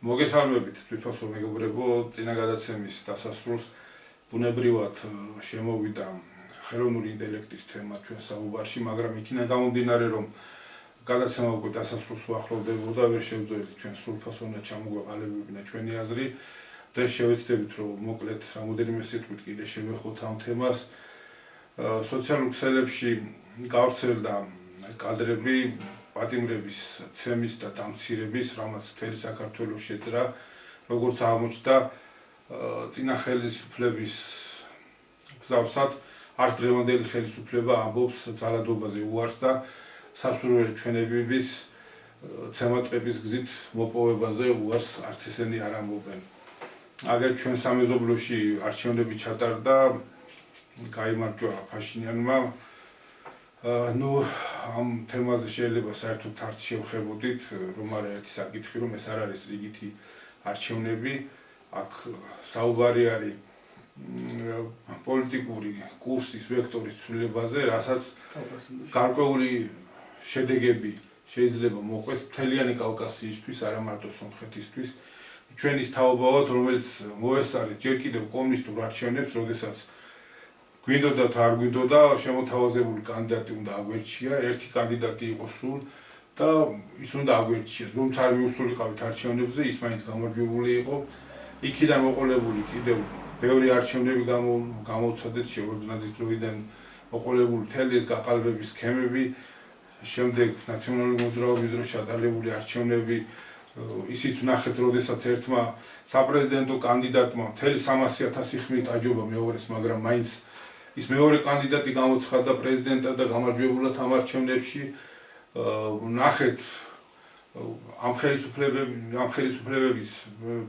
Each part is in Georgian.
მოგესალმებით თვითონ მეგობრებო, წინა გადაცემის დასასრულს ბუნებრივად შემოვიდა ხელოვნური ინტელექტის თემა ჩვენ საუბარში, მაგრამ იქიდან გამომდინარე, რომ გადაცემა უკვე დასასრულს უახლოვდებოდა, ვერ შევძლებთ ჩვენ სრულფასოვნად ჩამოგვეყალიბებინა ჩვენი აზრი. დღეს შევეცდებით, რომ მოკლედ რამოდენიმე სიტყვით კიდე შევეხოთ ამ თემას. სოციალურ ქსელებში გავრცელდა კადრები პატიმრების ცემის და დამცირების, რამაც მთელი საქართველოს შეძრა, როგორც აღმოჩნდა წინა ხელისუფლების გზავსად, არც დღევანდელი ხელისუფლება ამბობს ძალადობაზე უარს და სასურველი ჩვენებების ცემატყების გზით მოპოვებაზე უარს არც ესენი არ ამბობენ. აგერ ჩვენ სამეზობლოში არჩევნები ჩატარდა, გაიმარჯვა ფაშინიანმა. ამ თემაზე შეიძლება საერთოდ არც შევხებოდით, რომ არა ერთი საკითხი, რომ ეს არ არის რიგითი არჩევნები, აქ საუბარი არის პოლიტიკური კურსის ვექტორის ცვლილებაზე, რასაც გარკვეული შედეგები შეიძლება მოყვეს მთლიანი კავკასიისთვის, არა მარტო სომხეთისთვის. ჩვენის თაობავად, რომელიც მოესწარეთ ჯერ კიდევ კომუნისტურ არჩევნებს, როდესაც გვინდოდა თუ არ გვინდოდა, შემოთავაზებული კანდიდატი უნდა აგვერჩია, ერთი კანდიდატი იყო სულ და ის უნდა აგვერჩიათ. რომც არ მიუსულიყავით არჩევნებზე, ის მაინც გამარჯვებული იყო. იქიდან მოყოლებული კიდევ ბევრი არჩევნები გამოვცადეთ შევარდნაძის დროიდან მოყოლებული მთელი ეს გაყალბების სქემები, შემდეგ ნაციონალური მოძრაობის დროს ჩატარებული არჩევნები, ისიც ვნახეთ, როდესაც ერთმა საპრეზიდენტო კანდიდატმა მთელი 300,000 ხმით აჯობა მეორეს, მაგრამ მაინც ის მეორე კანდიდატი გამოცხადდა პრეზიდენტად და გამარჯვებულად ამ არჩევნებში. ვნახეთ ამ ხელისუფლებების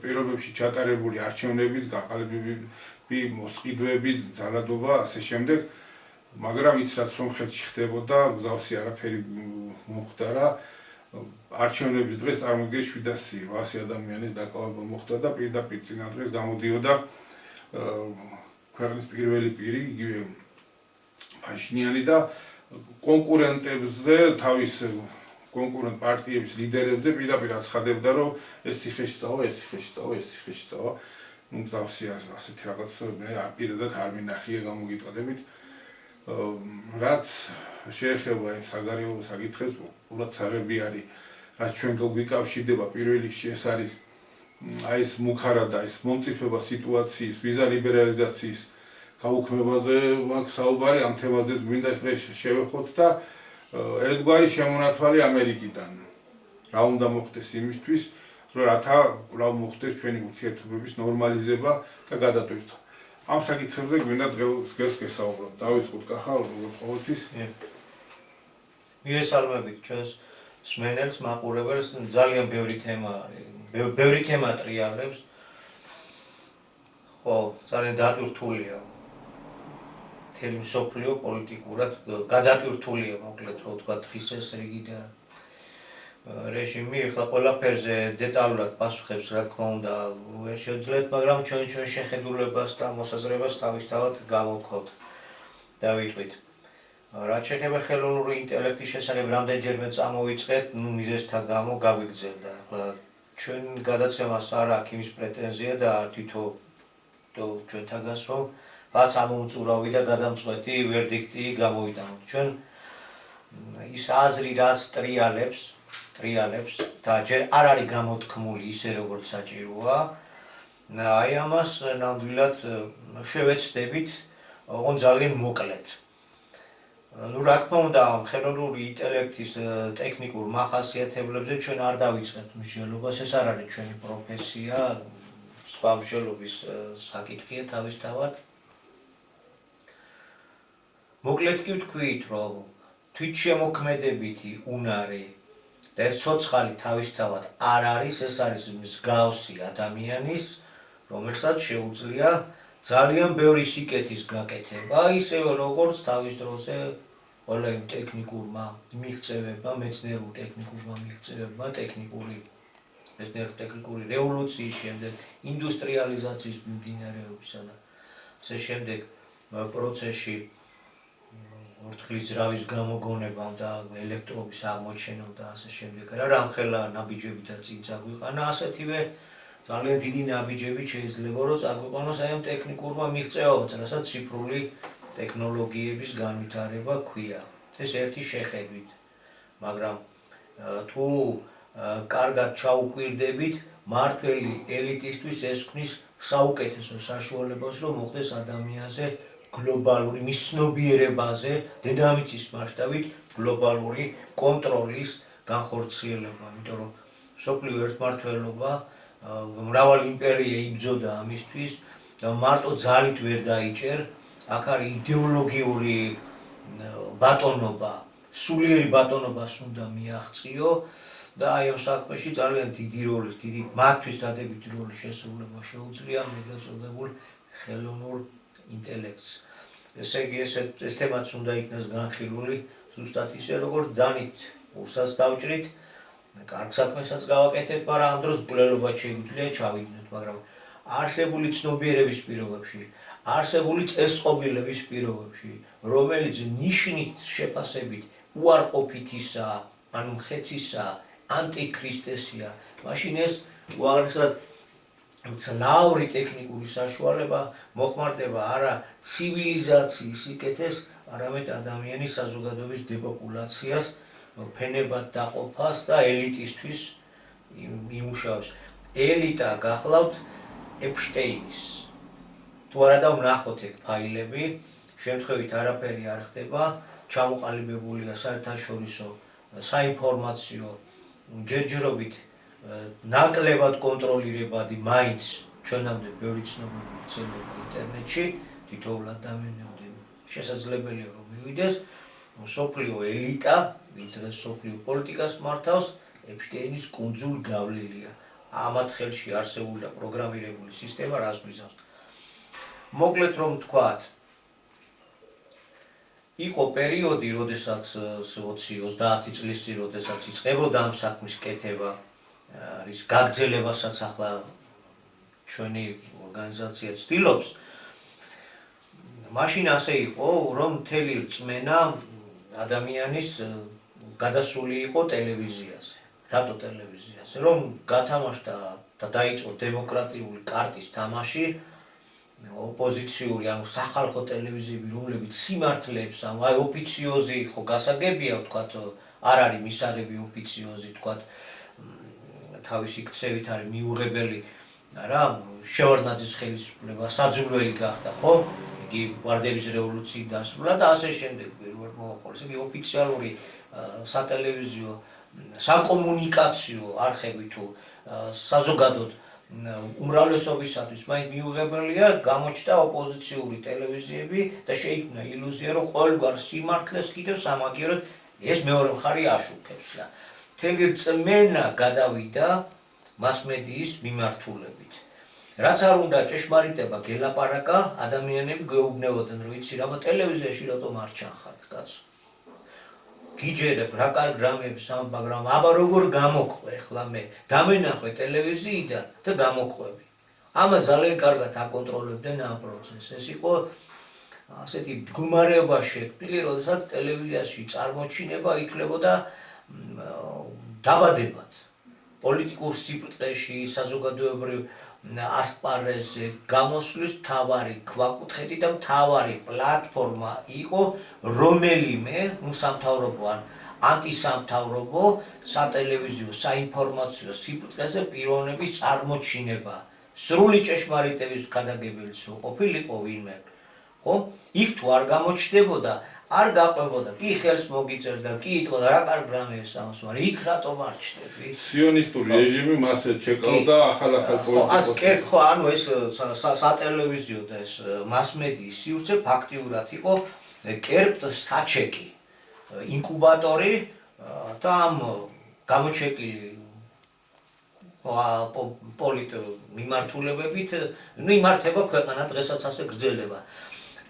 პირობებში ჩატარებული არჩევნების გაყალბები, მოსყიდვები, ძალადობა, ასე შემდეგ. მაგრამ ის რაც სომხეთში ხდებოდა, გზავსი არაფერი მომხდარა. არჩევნების დღეს წარმოგიდგენთ 700-800 ადამიანის დაკავება მოხდა და პირდაპირ წინა დღეს გამოდიოდა ქვეყნის პირველი პირი, იგივე ფაშინიანი და კონკურენტებზე, თავის კონკურენტ პარტიების ლიდერებზე პირდაპირ აცხადებდა, რომ ეს ციხეში წავა, ეს ციხეში წავა, ეს ციხეში წავა. გზავსი ასეთი რაღაც მე პირადად არ მინახია გამოგიტყდებით. რაც შეეხება იმ საგარეო საკითხებს, უბრალოდ საღები არის, რაც ჩვენ გვიკავშირდება პირველ რიგში, ეს არის ეს მუქარა და ეს მომწიფება სიტუაციის, ვიზა ლიბერალიზაციის გაუქმებაზე მაქვს საუბარი, ამ თემაზეც გვინდა ეს შევეხოთ და ერთგვარი შემონათვალი ამერიკიდან. რა უნდა მოხდეს იმისთვის, რომ რათა კვლავ მოხდეს ჩვენი ურთიერთობების ნორმალიზება და გადატვირთვა. ამ საკითხებზე გვინდა დღეს გესაუბროთ. დავიწყოთ კახა, როგორც ყოველთვის. მიგესალმებით ჩვენს მსმენელს, მაყურებელს, ძალიან ბევრი თემა არის. ბევრი თემა ტრიალებს. ხო, ძალიან დატვირთულია. მთელი მსოფლიო პოლიტიკურად გადატვირთულია, მოკლედ რო ვთქვა, დღის ეს რიგი და რეჟიმი ახლა ყველაფერზე დეტალურად პასუხებს, რა თქმა უნდა, ვერ შევძლებთ, მაგრამ ჩვენ შეხედულებას და მოსაზრებას თავისთავად გამოვთქვათ და ვიტყვით. რაც შეეხება ხელოვნური ინტელექტის შესახებ, რამდენჯერმე წამოვიწყეთ, მიზეზთა გამო გაგვიგრძელდა. ახლა ჩვენ გადაცემას არ აქვს იმის პრეტენზია და თვითონ ჩვენთაგანს, რომ რაც ამომწურავი და გადამწყვეტი ვერდიქტი გამოვიტანოთ. ჩვენ ის აზრი, რაც ტრიალებს და ჯერ არ არის გამოთქმული ისე, როგორც საჭიროა. აი ამას ნამდვილად შევეცდებით, ოღონდ ძალიან მოკლედ. რა თქმა უნდა, ხელოვნური ინტელექტის ტექნიკურ მახასიათებლებზე ჩვენ არ დავიწყებთ მსჯელობას, ეს არ არის ჩვენი პროფესია, სხვა მსჯელობის საკითხია თავისთავად. მოკლედ კი ვთქვით, რომ თვითშემოქმედებითი უნარი და ეს ცოცხალი თავისთავად არ არის, ეს არის მსგავსი ადამიანის, რომელსაც შეუძლია ძალიან ბევრი სიკეთის გაკეთება, ისევე როგორც თავის დროზე ყველა იმ ტექნიკურმა მიღწევებმა, მეცნიერულ ტექნიკურმა მიღწევებმა, ტექნიკური რევოლუციის შემდეგ, ინდუსტრიალიზაციის მიმდინარეობისა და ასე შემდეგ პროცესში ორთქლის ძრავის გამოგონებამ და ელექტრობის აღმოჩენამ და ასე შემდეგ. რამხელა ნაბიჯები და წინ წაგვიყანა ასეთივე ძალიან დიდი ნაბიჯები შეიძლება რომ წაგვიყანოს აი ამ ტექნიკურმა მიღწევამ, რასაც ციფრული ტექნოლოგიების განვითარება ქვია. ეს ერთი შეხედვით. მაგრამ თუ კარგად ჩაუკვირდებით, მართველი ელიტისთვის ეს ქმნის საუკეთესო საშუალებას, რომ მოხდეს ადამიანზე გლობალური მის ცნობიერებაზე, დედამიწის მასშტაბით გლობალური კონტროლის განხორციელება, იმიტომ რომ მსოფლიო ერთმართველობა მრავალი იმპერია იბრძოდა ამისთვის და მარტო ძალით ვერ დაიჭერ, აქ არის იდეოლოგიური ბატონობა, სულიერი ბატონობას უნდა მიაღწიო და აი ამ საქმეში ძალიან დიდი როლის, დიდი მათთვის დადებითი როლის შესრულება შეუძლია ეგრეთ წოდებულ ხელოვნურ ინტელექტს. ესე იგი ეს თემაც უნდა იქნას განხილული ზუსტად ისე როგორც დანით ურსაც დავჭრით, კარგ საქმესაც გავაკეთებ, მაგრამ ამ დროს მკვლელობა შეგვიძლია ჩავიდინოთ, მაგრამ არსებული ცნობიერების პირობებში, არსებული წესწყობილების პირობებში, რომელიც ნიშნით შეფასებით უარყოფითისაა, ანუ მხეცისაა, ანტიქრისტესია, მაშინ ეს უაღრესად მძლავრი ტექნიკური საშუალება მოხმარდება არა ცივილიზაციის სიკეთეს, არამედ ადამიანის საზოგადოების დეპოპულაციას, ფენებად დაყოფას და ელიტისთვის იმუშავებს. ელიტა გახლავთ ეპშტეინის. თუ არადა ვნახოთ ეგ ფაილები, შემთხვევით არაფერი არ ხდება, ჩამოყალიბებულია საერთაშორისო საინფორმაციო ჯერჯერობით ნაკლებად კონტროლირებადი მაინც ჩვენამდე ბევრი ცნობილი ვრცელდება ინტერნეტში, თითოეულ ადამიანამდე შესაძლებელია რომ მივიდეს, მსოფლიო ელიტა, ვინც მსოფლიო პოლიტიკას მართავს, ეპშტეინის კუნძულ გავლილია. ამათ ხელში არსებული და პროგრამირებული სისტემა რას გვიზავს. მოკლედ რომ ვთქვათ, იყო პერიოდი, როდესაც 20-30 წლის წინ, როდესაც იწყებოდა ამ საქმის კეთება, რის გაგრძელებასაც ახლა ჩვენი ორგანიზაცია ცდილობს. მაშინ ასე იყო, რომ მთელი რწმენა ადამიანის გადასული იყო ტელევიზიაზე. რატო ტელევიზიაზე? რომ გათამაშდა და დაიწყო დემოკრატიული კარტის თამაში, ოპოზიციური, ანუ სახალხო ტელევიზიები, რომლებიც სიმართლეებს, აი ოფიციოზი ხო გასაგებია, ვთქვათ, არ არის მისარები ოფიციოზი, ვთქვათ, თავისი ქცევით არის მიუღებელი, რა, შევარდნაძის ხელისუფლება საძულველი გახდა, ხო? იგი გვარდების რევოლუციით დასრულა და ასე შემდეგ ვერ მოაყოლეს. იგი ოფიციალური სატელევიზიო, საკომუნიკაციო არხები თუ საზოგადოდ უმრავლესობისათვის მაინც მიუღებელია, გამოჩნდა ოპოზიციური ტელევიზიები და შეიქმნა ილუზია, რომ ყოველგვარ სიმართლეს კიდევ სამაგიეროდ ეს მეორე მხარე აშუქებს და მთელი რწმენა გადავიდა მასმედიის მიმართულებით. რაც არ უნდა ჭეშმარიტება გელაპარაკა, ადამიანები გვეუბნებოდნენ, რომ იცი რა, ტელევიზიაში რატომ არ ჩანხართ, კაცო. გიჯერებ რა კარგ რამებს, მაგრამ აბა როგორ გამოყვე ახლა მე, დამენახვე ტელევიზიიდან და გამოყვები. ამას ძალიან კარგად აკონტროლებდნენ ამ პროცესს. ეს იყო ასეთი მდგომარეობა შექმნილი, როდესაც ტელევიზიაში წარმოჩინება ითვლებოდა დაბადებად. პოლიტიკურ სიბრტყეში, საზოგადოებრივ ასპარეზზე გამოსვლის მთავარი ქვაკუთხედი და მთავარი პლატფორმა იყო რომელიმე სამთავრობო ან ანტისამთავრობო სატელევიზიო საინფორმაციო სიბრტყეზე პიროვნების წარმოჩინება. სრული ჭეშმარიტების გადაგებელიც ყოფილიყო ვინმე. ხო? იქ თუ არ გამოჩნდებოდა, არ გაყვებოდა, კი ხელს მოგიწერდა, კი იტყოდა რა კარგ რამეებს ამას, მაგრამ იქ რატომ არ ჩნდები? სიონისტური რეჟიმი მასე ჩეკავდა ახალ-ახალ პოლიტიკოსებს. ხო, ანუ ეს სატელევიზიო და ეს მასმედიის სივრცე ფაქტიურად იყო კერპ საჩეკი, ინკუბატორი და ამ გამოჩეკილი მიმართულებებით იმართება ქვეყანა დღესაც ასე გრძელდება.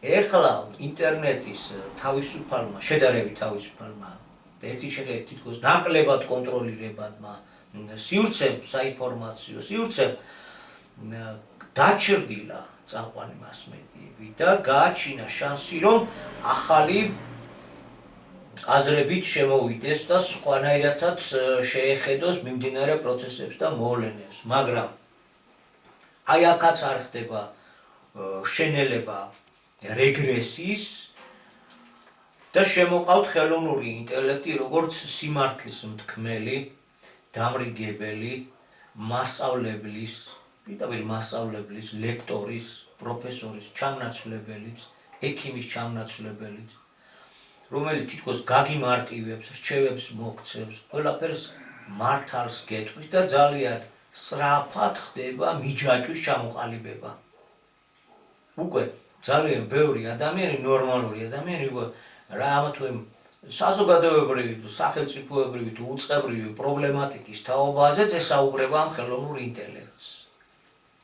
ეხლა ინტერნეტის თავისუფალმა, შედარებით თავისუფალმა, ერთი შედეგი თითქოს ნაკლებად კონტროლირებადმა სივრცემ, საინფორმაციო სივრცემ დაჩრდილა წამყვანი მასმედიები და გააჩინა შანსი, რომ ახალი აზრებით შემოვიდეს და სხვანაირადაც შეეხედოს მიმდინარე პროცესებს და მოვლენებს, მაგრამ აი აქაც არ ხდება შენელება რეგრესიის და შემოყავთ ხელოვნური ინტელექტი როგორც სიმართლის მთქმელი, დამრიგებელი, მასწავლებლის, პირდაპირ მასწავლებლის, ლექტორის, პროფესორის ჩამნაცვლებელიც, ექიმის ჩამნაცვლებელიც, რომელიც თითქოს გაგიმარტივებს, რჩევებს მოგცევს, ყველაფერს მართალს გეტყვის და ძალიან სწრაფად ხდება მიჯაჭვის ჩამოყალიბება. უკვე ძალიან ბევრი ადამიანი, ნორმალური ადამიანი, რა ამა თუ იმ საზოგადოებრივი, სახელმწიფოებრივი თუ უწყებრივი პრობლემატიკის თაობაზეც ესაუბრება ამ ხელოვნურ ინტელექტს.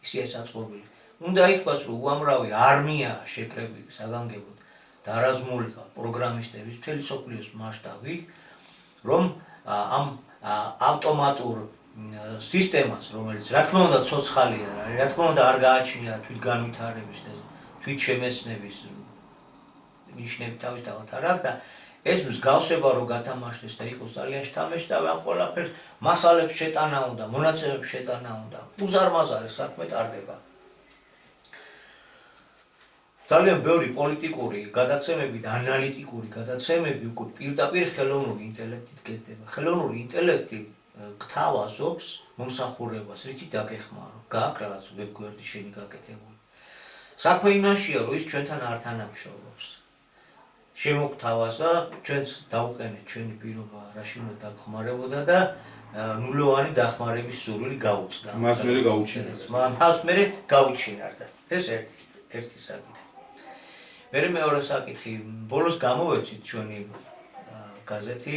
ისე საწყობილი. უნდა ითქვას, რომ უამრავი არმია შეკრებილი საგანგებოდ დარაზმული პროგრამისტების მთელი სოფლიოს მასშტაბით, რომ ამ ავტომატურ სისტემას, რომელიც რა თქმა უნდა ცოცხალია, რა თქმა უნდა არ გააჩნია თვითგანვითარების და თვითშემეცნების ნიშნები თავისთავად არ აქვს და ეს მსგავსება რომ გათამაშდეს და იყოს ძალიან შთამბეჭდავი ამ ყველაფერს მასალებს შეტანა უნდა, მონაცემებს შეტანა უნდა, უზარმაზარი საქმე ტარდება. ძალიან ბევრი პოლიტიკური გადაცემები და ანალიტიკური გადაცემები უკვე პირდაპირ ხელოვნური ინტელექტით კეთდება. ხელოვნური ინტელექტი გთავაზობს მომსახურებას, რითი დაგეხმარო, გააქვს რაღაც ვებგვერდი შენი გაკეთებული. საქმე იმაშია, რომ ის ჩვენთან არ თანამშრომლობს. შემოგთავაზა, ჩვენც დავუყენეთ ჩვენი პირობა, რაში უნდა დაგხმარებოდა და ნულოვანი დახმარების სურვილი გაუწდა. მას მერე გაუჩინარდა. მას მერე გაუჩინარდა. ეს ერთი საკითხი. მერე მეორე საკითხი, ბოლოს გამოვეცით ჩვენი გაზეთი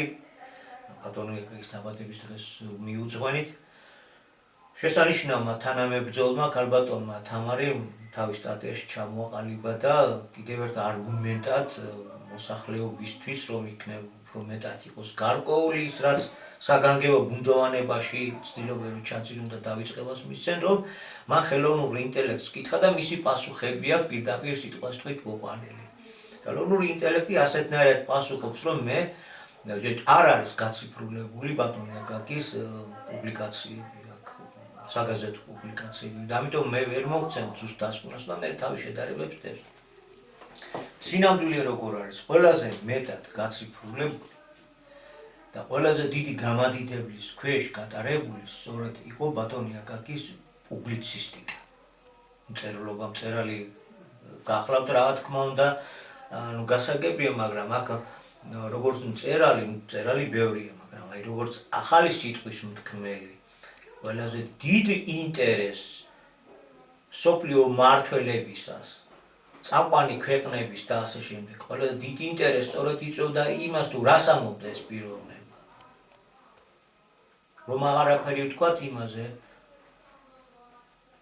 ბატონო ეკრის დაბადების დღეს მიუძღვენით. შესანიშნავმა თანამებრძოლმა ქალბატონმა თამარი თავის სტატიაში ჩამოაყალიბა და კიდევ ერთ არგუმენტად მოსახლეობისთვის, რომ იქნებ უფრო მეტად იყოს გარკვეული ის, რაც საგანგებო ბუნდოვანებაში ცდილობენ რომ ჩაძირონ და დავიწყებას მისცენ, რომ მან ხელოვნურ ინტელექტს კითხა და მისი პასუხები აქვს პირდაპირ სიტყვას თქვით მოყვანილი. ხელოვნური ინტელექტი ასეთნაირად პასუხობს, რომ მე არ არის გაციფრულებული ბატონო აკაკის პუბლიკაციები, საგაზეთო პუბლიკაციები და ამიტომ მე ვერ მოგცემ ზუსტ დასკვნას და მე თავის შედარებებს ვწევს. სინამდვილე როგორ არის, ყველაზე მეტად გაციფრულებული და ყველაზე დიდი გამადიდებლის ქვეშ გატარებული სწორედ იყო ბატონი აკაკის პუბლიცისტიკა. მწერლობა, მწერალი გახლავთ რა თქმა უნდა, გასაგებია, მაგრამ აქ როგორც მწერალი ბევრია, მაგრამ აი როგორც ახალი სიტყვის მთქმელი, ყველაზე დიდ ინტერესს სოფლიო მმართველებისას, წამყვანი ქვეყნების და ასე შემდეგ, ყველაზე დიდ ინტერესს სწორედ იწვევდა იმას, თუ რას ამბობდა ეს პიროვნება. რომ აღარაფერი ვთქვათ იმაზე,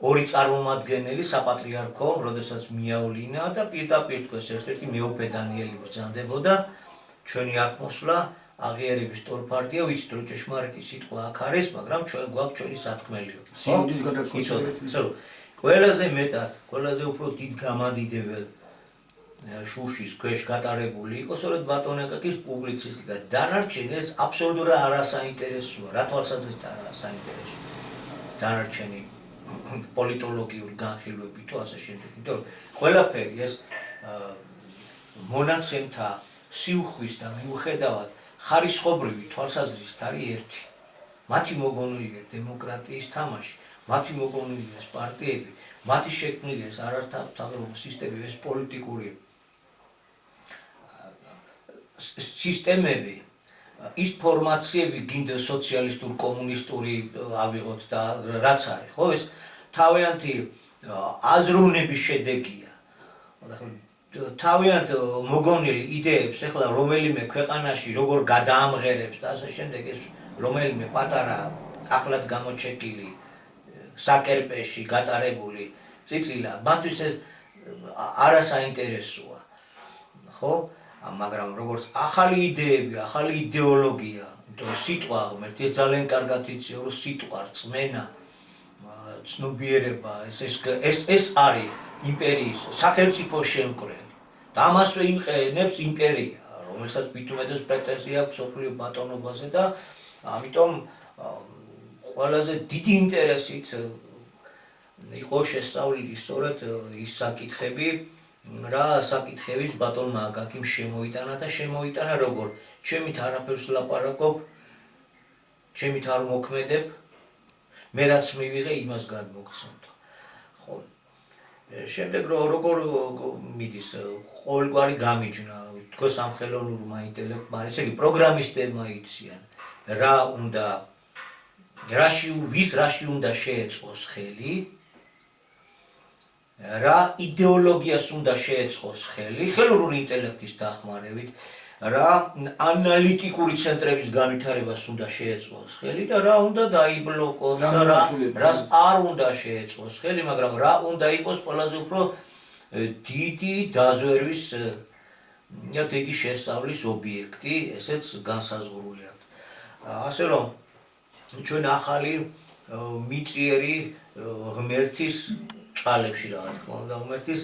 ორი წარმომადგენელი საპატრიარქომ, როდესაც მიავლინა და პირდაპირ თქვეს ერთ-ერთი მეუფე დანიელი ბრძანდებოდა, ჩვენი აქ მოსვლა აღიარების ტოლპარტია, ვიცით რომ ჭეშმარიტი სიტყვა აქ არის, მაგრამ ჩვენ გვაქვს ჩვენი სათქმელი. სიუდის გადაწყვეტილებით. ყველაზე მეტად, ყველაზე უფრო დიდ გამადიდებელ შუშის ქვეშ გატარებული იყო სწორედ ბატონ აკაკის პუბლიცისტიკა. დანარჩენი ეს აბსოლუტურად არასაინტერესოა, რა თვალსაზრისით არასაინტერესოა. დანარჩენი პოლიტოლოგიური განხილვები თუ ასე შემდეგ. იმიტომ რომ ყველაფერი ეს მონაცემთა სიუხვის და მიუხედავად ხარისხობრივი თვალსაზრისით არის ერთი. მათი მოგონილია დემოკრატიის თამაში, მათი მოგონილია ეს პარტიები, მათი შექმნილი ეს არასამთავრობო სისტემები, ეს პოლიტიკური სისტემები, ის ფორმაციები გინდა სოციალისტურ, კომუნისტური ავიღოთ და რაც არის, ხო, ეს თავიანთი აზროვნების შედეგია. თავიანთ მოგონილი იდეებს ახლა რომელიმე ქვეყანაში როგორ გადაამღერებს და ასე შემდეგ ეს რომელიმე პატარა ახლად გამოჩეკილი საკერპეში გატარებული წიწილა მათთვის ეს არასაინტერესოა, ხო? მაგრამ როგორც ახალი იდეები, ახალი იდეოლოგია, იმიტომ სიტყვა ღმერთი ეს ძალიან კარგად იცი, რომ სიტყვა, რწმენა, ცნობიერება, ეს არის იმპერიის სახელმწიფო შემკრელი. და ამასვე იმყენებს იმპერია, რომელსაც მithumetes პრეტენზია აქვს სოფლიო ბატონობაზე და ამიტომ ყველაზე დიდი ინტერესით იყო შესწავლილი სწორედ ის საკითხები, რა საკითხების ბატონმა აკაკიმ შემოიტანა და შემოიტანა როგორ ჩემით არაფერს ლაპარაკობ, ჩემით არ მოქმედებ, მე რაც მივიღე იმას გადმოგცემთ. ხო. შემდეგ როგორ მიდის ყოველგვარი გამიჯნა თქო სამხელოვნურმა ინტელექტმა, ესე იგი პროგრამისტებმა იციან რა უნდა რაში უნდა შეეწყოს ხელი, რა იდეოლოგიას უნდა შეეწყოს ხელი, ხელოვნური ინტელექტის დახმარებით, რა ანალიტიკური ცენტრების განვითარებას უნდა შეეწყოს ხელი და რა უნდა დაიბლოკოს და რას არ უნდა შეეწყოს ხელი, მაგრამ რა უნდა იყოს ყველაზე უფრო დიდი დაზვერვის და დიდი შესწავლის ობიექტი, ესეც განსაზღვრულია. ასე რომ ჩვენ ახალი მიწიერი ღმერთის ჭალებში რა თქმა უნდა ღმერთის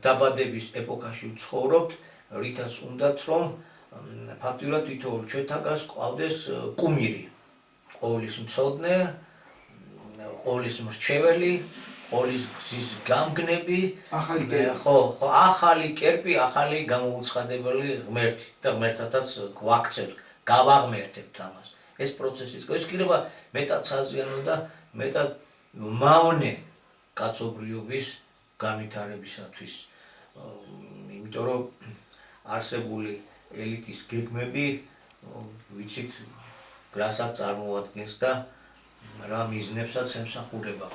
დაბადების ეპოქაში ვცხოვრობთ, რითაც უნდათ რომ ფაქტიურად თითოეულ ჩვენთაგანს ყავდეს კუმირი, ყოვლის მცოდნე, ყოვლის მრჩეველი, ყოვლის გზის გამგნები, ახალი კერპი, ახალი გამოუცხადებელი ღმერთი და ღმერთათაც გვაქცევთ, გავაღმერთებთ ამას. ეს პროცესი ის კიდევა მეტად საზიანო და მეტად მავნე კაცობრიობის განვითარებისათვის. იმიტომ რომ არსებული ელიტის გეგმები ვიცით რასაც წარმოადგენს და რა მიზნებსაც ემსახურება.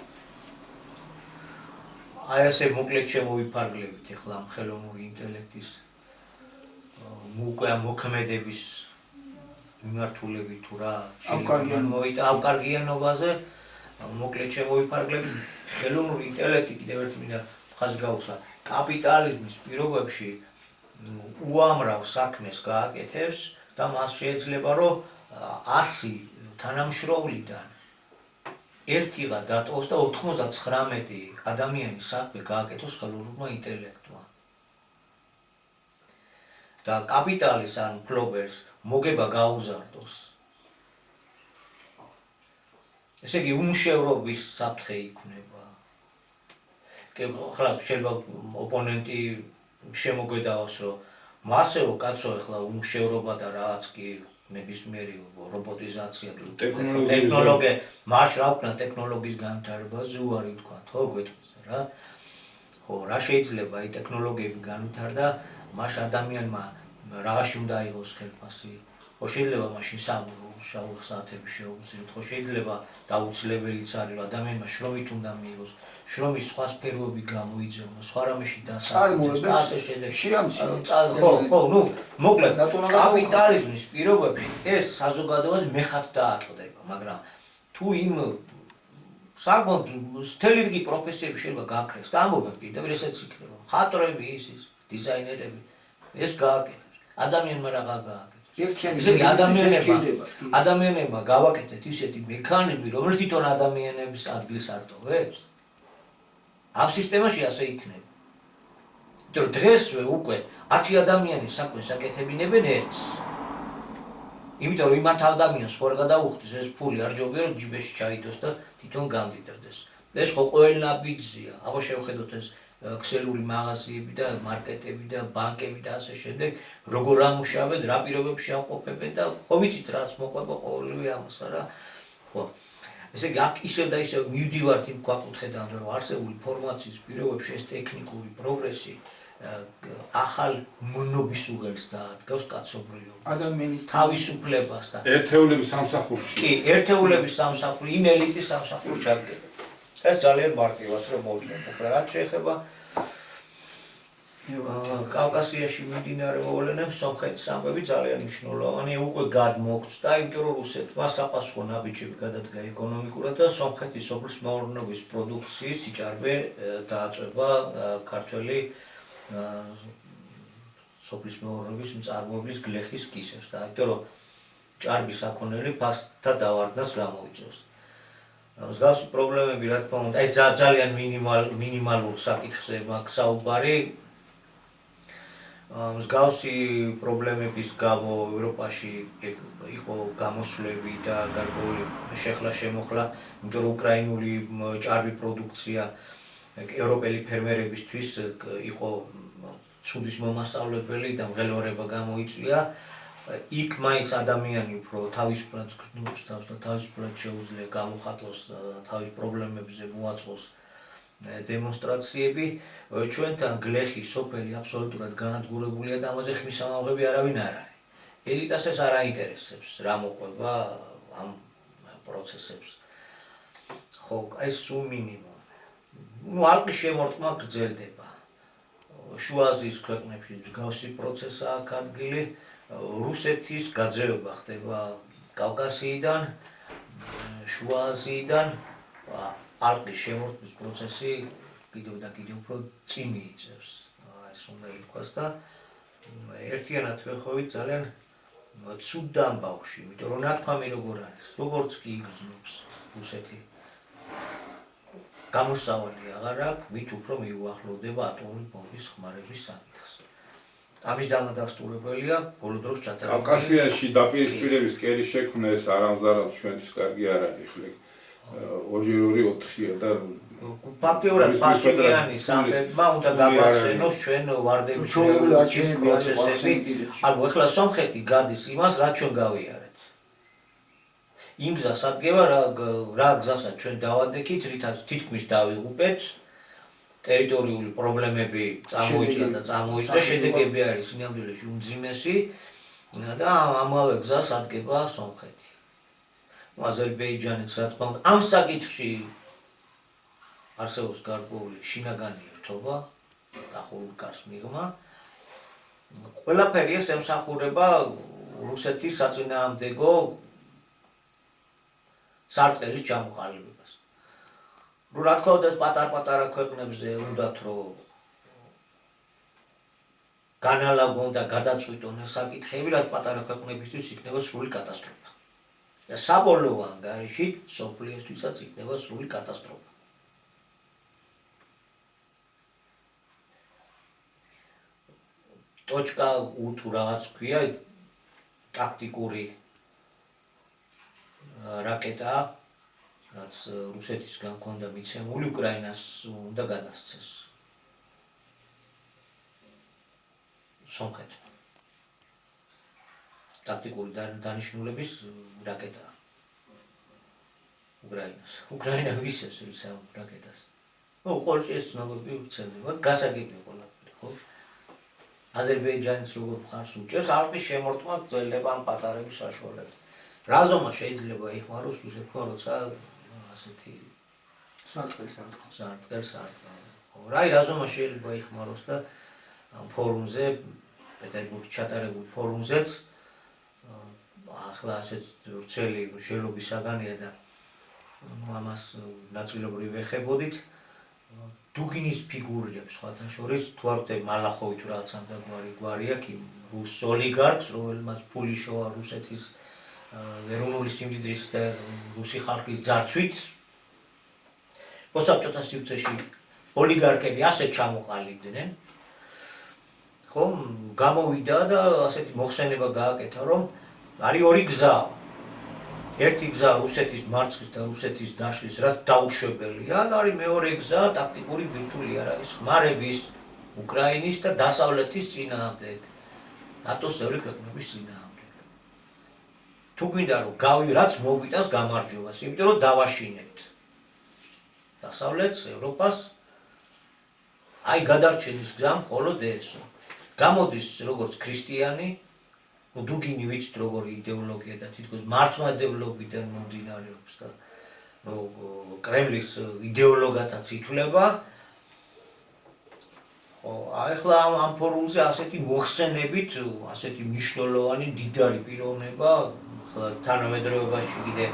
აი ასე მოკლედ შემოვიფარგლებით ახლა ამ ხელოვნური ინტელექტის მოქმედების მიმართულებით თუ რა ავკარგიანობაზე მოკლედ შემოვიფარგლებით. ხელოვნური ინტელექტი კიდევ ერთი მინდა ხაზი გავუსვა კაპიტალიზმის პირობებში უამრავ საქმეს გააკეთებს და მას შეიძლება რომ 100 თანამშრომლიდან ერთიღა დატოვოს და 99 ადამიანის საქმე გააკეთოს ხელოვნურმა ინტელექტმა. და კაპიტალის ან ფლობერს მოგება გაუზარდოს. ესე იგი უმშევრობის საფრთხე იქნება. ახლა შეიძლება ოპონენტი შემოგვედავას რომ მასეო კაცო ახლა უმშევრობა და რაღაც კი ნებისმიერი რობოტიზაცია ტექნოლოგია მას რა ვქნა ტექნოლოგიის განვითარებაზე უარი თქვა ხო გვეთქვით რა ხო რა შეიძლება აი ტექნოლოგიები განვითარდა მას ადამიანმა რაღაცში უნდა აიღოს ხელფასი ხო შეიძლება მაშინ შავ საათები შეუძლიათ ხო შეიძლება დაუცლებელიც არის რომ ადამიანმა შრომით უნდა მიიღოს შრომის სხვა სფეროები გამოიძებნოს სხვა რამეში დასაქმდეს და ასე შემდეგ ხო ნუ მოკლედ კაპიტალიზმის პირობებში ეს საზოგადოებას მეხად დაატყდება მაგრამ თუ იმ საკმაოდ მთელი რიგი პროფესიები შეიძლება გააქრეს და ამბობენ კიდევ ესეც იქნება მხატვრები ის დიზაინერები ეს გააკეთებს ადამიანმა რა გააკეთებს ისე ადამიანებმა გავაკეთეთ ისეთი მექანიზმი რომელიც თვითონ ადამიანების ადგილს არტოვებს ამ სისტემაში ასე იქნება. იმიტომ რომ დღესვე უკვე 10 ადამიანის საქმეს აკეთებინებენ ერთს. იმიტომ რომ იმათ ადამიანს ხوار გადაუხდის ეს ფული არ ჯობია რომ ჯიბეში ჩაიდოს და თვითონ გამდიდრდეს. ეს ხო ყველაფერია. აბა შევხედოთ ეს ქსელური მაღაზიები და მარკეტები და ბანკები და ასე შემდეგ როგორ ამუშავებენ, რა პირობებში ამყოფებენ და ხო ვიცით რაც მოყვება ყოველივე ამას არა. ხო ესე იგი აქ ისევ და ისევ მივდივართ იმ გვაკუთხედან რომ არსებული ფორმაციის პირობებში ეს ტექნიკური პროგრესი ახალ მონობის უღელს დაადგავს კაცობრიობას ადამიანის თავისუფლებას და ერთეულების სამსახურში კი ერთეულების სამსახური იმ ელიტის სამსახურში ჩადგება ეს ძალიან მარტივად რომ მოვწვევთ ახლა რაც შეეხება კავკასიაში მიმდინარე მოვლენებს სომხეთის ამბები ძალიან მნიშვნელოვანი უკვე გადმოგწდა იმიტომ რომ რუსეთმა საპასუხო ნაბიჯები გადადგა ეკონომიკურად და სომხეთის სოფლის მეურნეობის პროდუქციის სიჭარბე დააწვება ქართველი სოფლის მეურნეობის მწარმოებლის გლეხის კისერს და იმიტომ რომ ჭარბის აქონელი ფასთა დავარდნას გამოიწვევს მსგავსი პრობლემები რა თქმა უნდა ეს ძალიან მინიმალურ საკითხზე მაქვს საუბარი მსგავსი პრობლემების გამო ევროპაში იყო გამოსვლები და გარკვეული შეხლა-შემოხლა, იმიტომ რომ უკრაინული ჭარბი პროდუქცია ევროპელი ფერმერებისთვის იყო ცუდის მომასწავლებელი და მღელვარება გამოიწვია. იქ მაინც ადამიანი უფრო თავისუფლად გრძნობს თავს და თავისუფლად შეუძლია გამოხატოს თავის პრობლემებზე მოაწყოს დემონსტრაციები. ჩვენთან გლეხი სოფელი აბსოლუტურად განადგურებულია და ამაზე ხმისამაღლები არავინ არ არის. ელიტას ეს არ აინტერესებს, რა მოყვება ამ პროცესებს. ხო, ეს სულ მინიმუმი. ალყის შემორტყმა გრძელდება. შუა აზიის ქვეყნებში მსგავსი პროცესაა აქ ადგილი. რუსეთის გაძევება ხდება კავკასიიდან, შუა აზიიდან, ალყის შემორტყმის პროცესი კიდევ და კიდევ უფრო წინ მიიწევს. ეს უნდა ითქვას და ერთიანად ვეხოვით ძალიან ცუდ ამბავში, იმიტომ რომ ნათქვამი როგორ არის, როგორც კი იგრძნობს რუსეთი. გამოსავალი აღარ აქვს, მით უფრო მიუახლოვდება ატომური ბომბის ხმარების საკითხს. ამის დამადასტურებელია ბოლო დროს ჩატარებული. კავკასიაში დაპირისპირების კერი შექმნა ეს არამხდარად ჩვენთვის კარგი არ არის, ხლე 2-2-4-ია და ფაქტიურად პაშინიანის ამბებმა უნდა გავახსენოს ჩვენ ვარდების პროცესები. ანუ ეხლა სომხეთი გადის იმას, რაც ჩვენ გავიარეთ. იმ გზას ადგება, რა გზასაც ჩვენ დავადექით, რითაც თითქმის დავიღუპეთ. ტერიტორიული პრობლემები წამოიჭრა და წამოიჭრა, შედეგები არის სინამდვილეში უმძიმესი და ამავე გზას ადგება სომხეთი. აზერბაიჯანიც რა თქმა უნდა ამ საკითხში არსებობს გარკვეული შინაგანი ერთობა, დახურულ კარს მიღმა. ყველაფერი ეს ემსახურება რუსეთის საწინააღმდეგო სარტყელის ჩამოყალიბებას. რა თქმა უნდა, პატარ-პატარა ქვეყნებზე უნდათ რომ განალაგონ და გადაწყვიტონ ეს საკითხები, რაც პატარა ქვეყნებისთვის იქნება სრული კატასტროფა. და საბოლოო ანგარიში სოფლიოსთვისაც იქნება სრული კატასტროფა. ტოჩკა უთუ რაღაც ქვია, ტაქტიკური რაკეტაა, რაც რუსეთისგან ჰქონდა მიცემული, უკრაინას უნდა გადასცეს. სომხეთმა. ტაქტიკური დანიშნულების რაკეტაა. უკრაინა ვისეს ის რაკეტას. ყოველ ეს ცნობები ვრცელდება, გასაგებია ყველაფერი, ხო? აზერბაიჯანის როგორ მხარს უჭერს, ალყის შემორტყმა გრძელდება ამ პატარების საშუალებით. რა ზომა შეიძლება იხმაროს რუსეთმა, როცა ასეთი სარტყელს. რა ზომა შეიძლება იხმაროს და ამ ფორუმზე, პეტერბურგში ჩატარებულ ფორუმზეც ახლა ასეთ ვრცელი შელობის საგანია და ამას ნაწილობრივ ეხებოდით. დუგინის ფიგურებს სხვათა შორის თუ არ ვთქვი მალახოვი თუ რაღაც ამგვარი გვარი აქვს იმ რუს ოლიგარქს, რომელმაც ფული შოა რუსეთის ეროვნული სიმდიდრის და რუსი ხალხის ძარცვით. მოსაბჭოთა სივრცეში ოლიგარქები ასე ჩამოყალიბდნენ. ხო, გამოვიდა და ასეთი მოხსენება გააკეთა, რომ არის ორი გზა. ერთი გზა რუსეთის მარცხის და რუსეთის დაშლის, რაც დაუშვებელია, და არის მეორე გზა, ტაქტიკური ბირთვული არ არის, ხმარების, უკრაინის და დასავლეთის წინააღმდეგ, ნატოს წევრი ქვეყნების წინააღმდეგ. თუ გვინდა რომ რაც მოგვიტანს გამარჯვებას, იმიტომ რომ დავაშინებთ დასავლეთს, ევროპას, აი გადარჩენის გზა მხოლოდ ესო. გამოდის როგორც ქრისტიანი, დუგინი ვიცით როგორი იდეოლოგია და თითქოს მართლმადიდებლობიდან მომდინარეობს და კრემლის იდეოლოგათაც ითვლება. ახლა ამ ფორუმზე ასეთი მოხსენებით, ასეთი მნიშვნელოვანი დიდარი პიროვნება, თანამედროვეობაში კიდე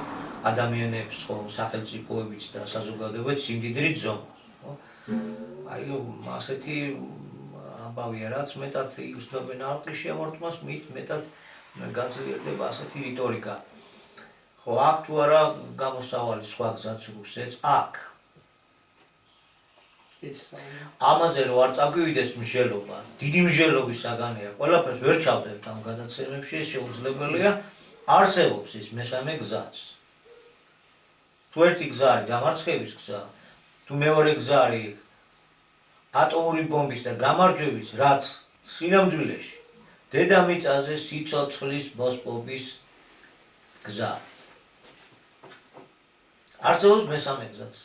ადამიანებს სახელმწიფოებიც და საზოგადოებაც სიმდიდრით ზომავს. აი ასეთი ამბავია, რაც მეტად იგრძნობენ ალყის შემორტყმას, მეტად გაძლიერდება ასეთი რიტორიკა. ხო, აქ თუ არა გამოსავალი სხვა გზაც რუსეთს, აქ ამაზე რო არ წავგივიდეს მსჯელობა, დიდი მსჯელობის საგანია, ყველაფერს ვერ ჩავდებთ ამ გადაცემებში, შეუძლებელია არსებობს ის მესამე გზაც. თუ ერთი გზა არის დამარცხების გზა, თუ მეორე გზა არის ატომური ბომბის და გამარჯვების, რაც სინამდვილეში დედამიწაზე სიცოცხლის მოსპობის გზა. არსებობს მესამე გზაც.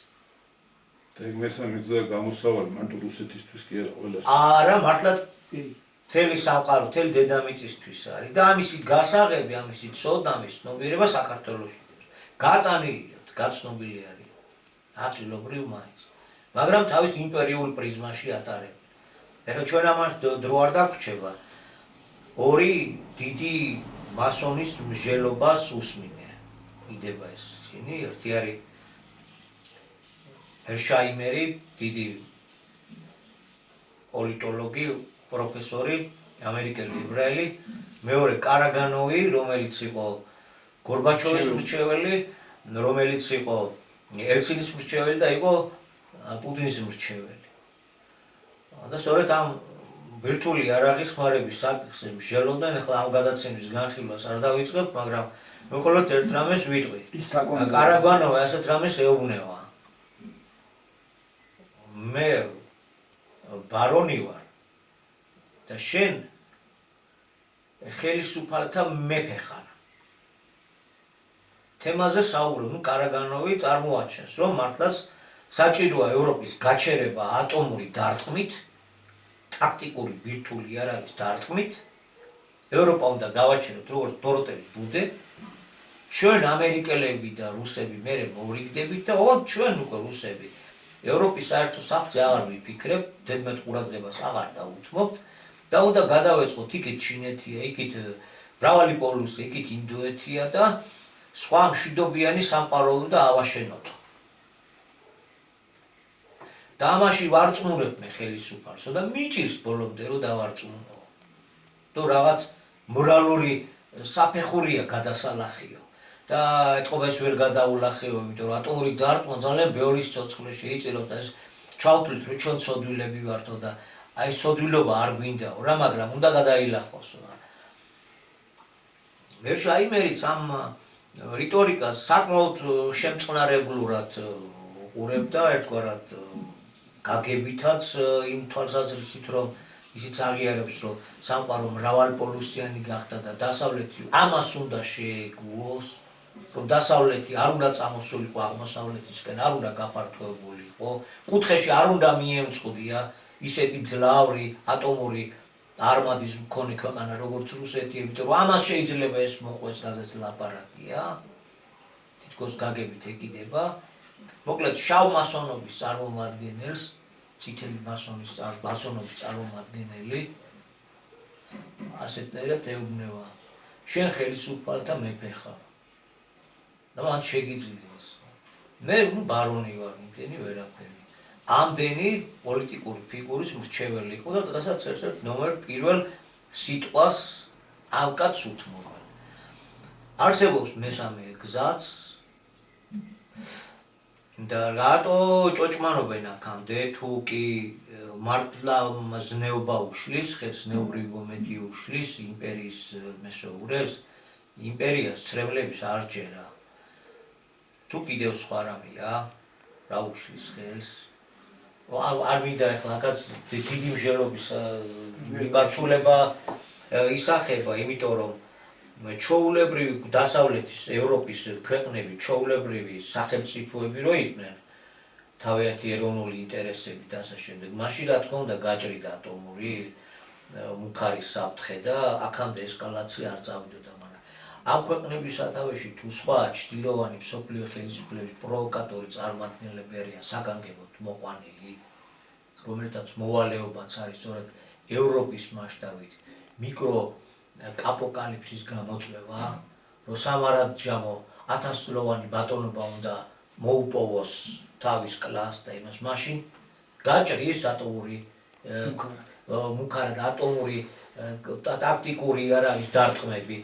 ეგ მესამე გზა გამოსავალი მარტო რუსეთისთვის კი არა, ყველას. არა, მართლა მთელი სამყარო, მთელი დედამიწისთვის არის და ამისი გასაღები, ამისი ცოდნა, ამის ცნობიერება საქართველოში. გატანილია, გაცნობილი არის. აწილობრივ მაინც. მაგრამ თავის იმპერიულ პრიზმაში ატარებენ. ეხლა ჩვენ ამას დრო არ დაგვრჩება. ორი დიდი მასონის მსჯელობას უსმინე. იდება ეს ისინი, ერთი არის ჰერშაიმერი, დიდი პოლიტოლოგი, პროფესორი, ამერიკელი ებრაელი, მეორე კარაგანოვი, რომელიც იყო გორბაჩოვის მრჩეველი, რომელიც იყო ელცინის მრჩეველი და იყო პუტინის მრჩეველი. და სწორედ ამ ბირთვული იარაღის ხმარების საკითხზე მსჯელობდნენ, ახლა ამ გადაცემის განხილვას არ დავიწყებ, მაგრამ მე მხოლოდ ერთ რამეს ვიტყვი. კარაგანოვი ასეთ რამეს ეუბნება. მე ბარონი ვარ და შენ ხელისუფალთა მეფე ხარ. თემაზე საუბრობ, კარაგანოვი წარმოაჩენს, რომ მართლაც საჭიროა ევროპის გაჩერება ატომური დარტყმით, ტაქტიკური ბირთვული იარაღის დარტყმით. ევროპა უნდა გავაჩეროთ როგორც ბოროტების ბუდე. ჩვენ ამერიკელები და რუსები მერე მოვრიგდებით და ოღონდ ჩვენ უკვე რუსები ევროპის საერთო სახლზე აღარ ვიფიქრებ, ზედმეტ ყურადღებას აღარ დავუთმობთ და უნდა გადავეწყოთ იქით ჩინეთია, იქით მრავალი პოლუსი, იქით ინდოეთია და სხვა მშვიდობიანი სამყარო უნდა ავაშენოთ. და ამაში ვარწმუნებ მე ხელისუფალსო და მიჭირს ბოლომდე რომ დავარწმუნო. თუ რაღაც მორალური საფეხურია გადასალახიო და ეთყობა ეს ვერ გადაულახიო, იმიტომ რომ ატომური დარტყმა ძალიან ბევრი სიცოცხლე შეიწირავს და ეს ჩავთვლით რომ ჩვენ ცოდვილები ვართო და აი ცოდვილობა არ გვინდაო რა, მაგრამ უნდა გადაილახავსო. ჰერშაიმერიც ამ რიტორიკას საკმაოდ შემწყნარებლურად უყურებდა, ერთგვარად გაგებითაც იმ თვალსაზრისით, რომ ისიც აღიარებს, რომ სამყარო მრავალპოლუსიანი გახდა და დასავლეთი ამას უნდა შეეგუოს, რომ დასავლეთი არ უნდა წამოსულიყო აღმოსავლეთისკენ, არ უნდა გაფართოებულიყო, კუთხეში არ უნდა მიემწყდია ისეთი ძლავრი ატომური არმადის მქონე ქვეყანა როგორც რუსეთი, იმიტომ რომ ამას შეიძლება ეს მოყვეს, რაზეც ლაპარაკია, თითქოს გაგებით ეკიდება. მოკლედ შავ მასონობის წარმომადგენელს, წითელი მასონობის წარმომადგენელი ასეთნაირად ეუბნება, შენ ხელისუფალთა მეფე ხარ და მან შეგიძლია ეს. მე ბარონი ვარ, იმდენი ვერაფერი. ამდენი პოლიტიკური ფიგურის მრჩეველი იყო და დღესაც ერთ ნომერ პირველ სიტყვას ამ კაცს უთმობენ. არსებობს მესამე გზაც და რატო ჭოჭმარობენ აქამდე, თუ კი მართლა ზნეობა უშლის, ხერხნეობრივი მომენტი უშლის იმპერიის მესოურებს, იმპერიას ცრებლების არ ჯერა. თუ კიდევ სხვა რამეა, რა უშლის ხელს? არ მინდა ახლა აქაც დიდი მსჯელობის მიმართულება ისახება, იმიტომ რომ ჩოულებრივი დასავლეთის ევროპის ქვეყნები, ჩოულებრივი სახელმწიფოები რო იყვნენ, თავიანთი ეროვნული ინტერესები და ასე შემდეგ, მაშინ რა თქმა უნდა გაჭრიდა ატომური მუქარის საფრთხე და აქამდე ესკალაცია არ წავიდოდა, მაგრამ ამ ქვეყნების სათავეში თუ სხვა ჩრდილოვანი მსოფლიო ხელისუფლების პროვოკატორი წარმომადგენლები არიან საგანგებოდ მოყვანილი, რომელთაც მოვალეობაც არის სწორედ ევროპის მასშტაბით მიკრო აპოკალიფსის გამოწვევა, რომ სამარადჯამო 1000-წლოვანი ბატონობა უნდა მოუპოვოს თავის კლასს და იმას, მაშინ გაჭრის ატომური მუქარა და ატომური ტაქტიკური იარაღის დარტყმები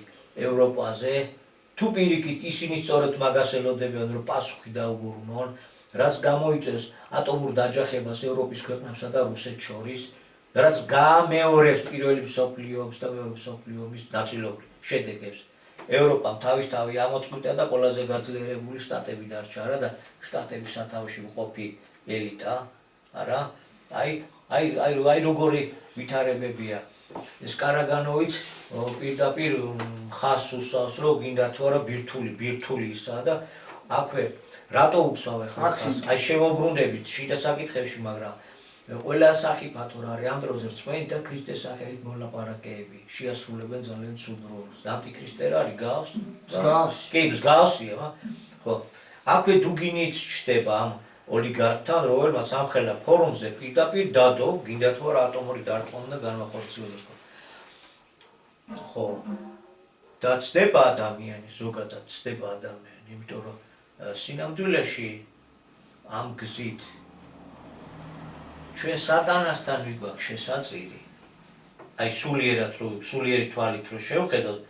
ევროპაზე, თუ პირიქით ისინი სწორედ მაგას ელოდებიან, რომ პასუხი დაუბრუნონ, რაც გამოიწვევს ატომურ დაჯახებას ევროპის ქვეყნებსა და რუსეთს შორის, რაც გამეორებს პირველი მსოფლიო ომის და მეორე მსოფლიო ომის ნაწილობრივ შედეგებს. ევროპამ თავისთავი ამოწყვიტა და ყველაზე გაძლიერებული შტატები დარჩა არა და შტატების სათავეში მყოფი ელიტა, არა? აი როგორი ვითარებებია. ეს კარაგანოვიც პირდაპირ ხაზს უსვავს, რომ გინდა თუ არა ბირთვული ისაა და აქვე რატო უცავ ახლა აი შემოbrunდებით შიდა საკითხებში, მაგრამ ყველა სახიფათო რა არის ამ დროზე რწმენით და ქრისტეს სახელით მოლაპარაკეები შეასრულებენ ძალიან ცუდ როლს. ანტიქრისტე რა არის გავს? კი, მსგავსია, ხო. აქვე დუგინიც ჩდება ამ ოლიგარქთან, რომელმაც ამხელა ფორუმზე პირდაპირ დადო, გინდა თუ არა ატომური დარტყმა და განმახორციელება. ხო. და ცდება ადამიანი, ზოგადად ცდება ადამიანი, იმიტომ რომ სინამდვილეში ამ გზით ჩვენ სატანასთან ვიგვაქვს შესაწირი. აი სულიერი თვალით რო შევხედოთ,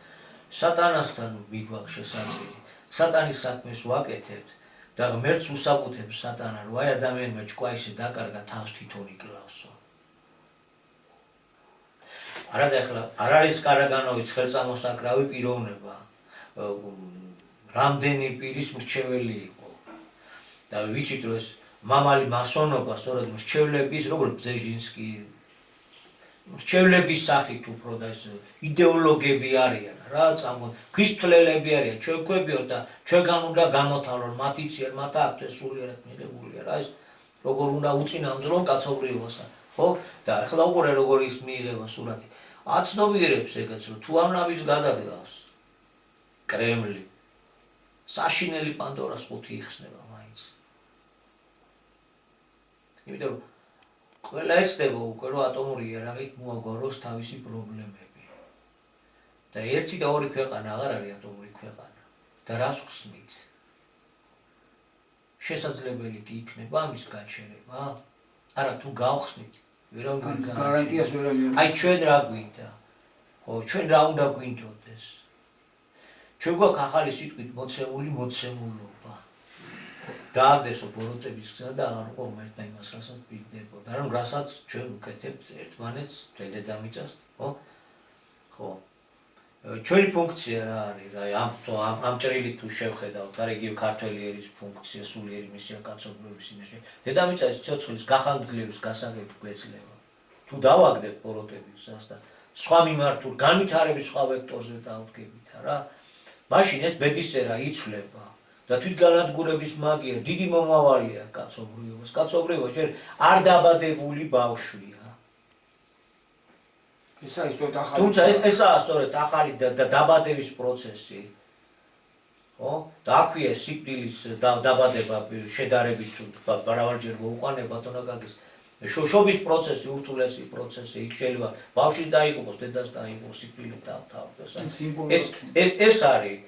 სატანასთან ვიგვაქვს შესაწირი. სატანის საქმეს ვაკეთებთ და ღმერთს უსაბუთებს სატანა, რომ აი ადამიანმა ჭკვა ისე დაკარგა თავს თვითონ იკლავსო. არა და ახლა არ არის კარაგანოვის ხელწამოსაკრავი პიროვნება. რამდენი პირის მრჩეველი იყო. და ვიცით რომ ეს მამალი მასონობა სწორედ მრჩევლების, როგორც ბზეჟინსკი, მრჩევლების სახით უფრო და ეს იდეოლოგები არიან რა, ქრისტლელები არიან, ჩვენ გვქვებიოთ და ჩვენგან უნდა გამოთავრონ, მათი ციერ, მათ აქვთ სულიერად მიღებულია რა, ეს როგორ უნდა უწინამძღვრონ კაცობრიობასა, ხო? და ახლა უყურე როგორ ის მიიღება სურათი. აცნობიერებს ეგეც, რომ თუ ამნავის გადადგავს კრემლი, საშინელი პანდორას ყუთი იხსნება მაინც. იმიტომ რომ ყველა ეცდება უკვე რომ ატომური იარაღით მოაგვაროს თავისი პრობლემები. და ერთი და ორი ქვეყანა აღარ არის ატომური ქვეყანა. და რას ხსნით? შესაძლებელი კი იქნება ამის გაჩერება? არა, თუ გავხსნით, ვერავინ გარანტიას ვერ ამიიღებს. აი ჩვენ რა გვინდა? ხო, ჩვენ რა უნდა გვინდოდეს? ჩვენ გვაქვს ახალი სიტყვით მოცემულობა. დააგდესო ბოროტების გზა და აღარ ყო ერთმა იმას, რასაც ვიგდებოდა, რომ რასაც ჩვენ ვკეთებთ ერთმანეთს დედამიწას, ხო? ხო. ჩვენი ფუნქცია რა არის? აი ამ ჭრილით თუ შევხედავთ, არა იგივე ქართველი ერის ფუნქცია, სულიერი მისია კაცობრიობის იმაში. დედამიწის ცოცხლის გახანგრძლივების გასაგები გვეძლება. თუ დავაგდებთ ბოროტების გზას და სხვა მიმართულ განვითარების სხვა ვექტორზე დავდგებით, რა? მაშინ ეს ბედისწერა იცვლება და თვითგანადგურების მაგია დიდი მომავალია კაცობრიობას. კაცობრიობა ჯერ არ დაბადებული ბავშვია. თუმცა ესაა სწორედ ახალი დაბადების პროცესი. ხო? და აქვეა სიკვდილის დაბადება შედარებით მრავალჯერ მოუყანება თონაგაგის შობის პროცესი, ურთულესი პროცესი, იქ შეიძლება ბავშვის დაიღუპოს, დედას დაიღუპოს, სიკვდილით დავთავრდეს. ეს არის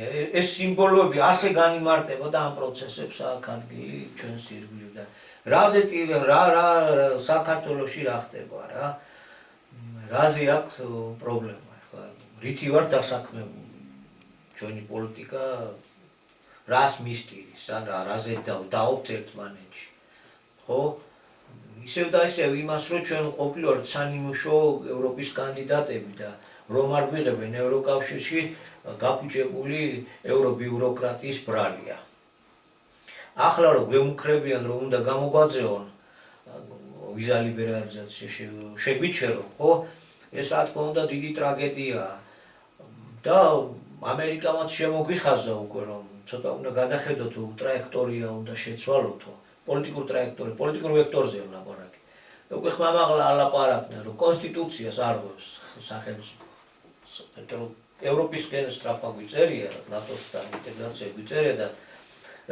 ეს სიმბოლოები ასე განიმარტება და ამ პროცესებს აქვს ადგილი ჩვენს ირგვლივ და რა საქართველოში რა ხდება რა? რაზე აქვს პრობლემა ახლა? რითი ვარ დასაქმებული? ჩვენი პოლიტიკა რას მისტირის, რაზე დაობთ ერთმანეთში? ხო? ისევ და ისევ იმას, რომ ჩვენ ყოფილვართ სანიმუშო ევროპის კანდიდატები და რომ არ გვიღებენ ევროკავშირში გაფუჭებული ევრობიუროკრატიის ბრალია. ახლა რომ გვემუქრებიან, რომ უნდა გამოგვაძეონ ვიზა ლიბერალიზაცია შეგვიჩერონ, ხო? ეს რა თქმა უნდა დიდი ტრაგედიაა. და ამერიკამაც შემოგვიხაზა უკვე, რომ ცოტა უნდა გადახედოთ, ტრაექტორია უნდა შეცვალოთო. პოლიტიკურ ტრაექტორი, პოლიტიკურ ვექტორზე ლაპარაკი. უკვე ხმამაღლა ალაპარაკდნენ, რომ კონსტიტუციას არღვევს სახელმწიფო. რომ ევროპისკენ სწრაფა გვიწერია, ნატოსთან ინტეგრაცია გვიწერია და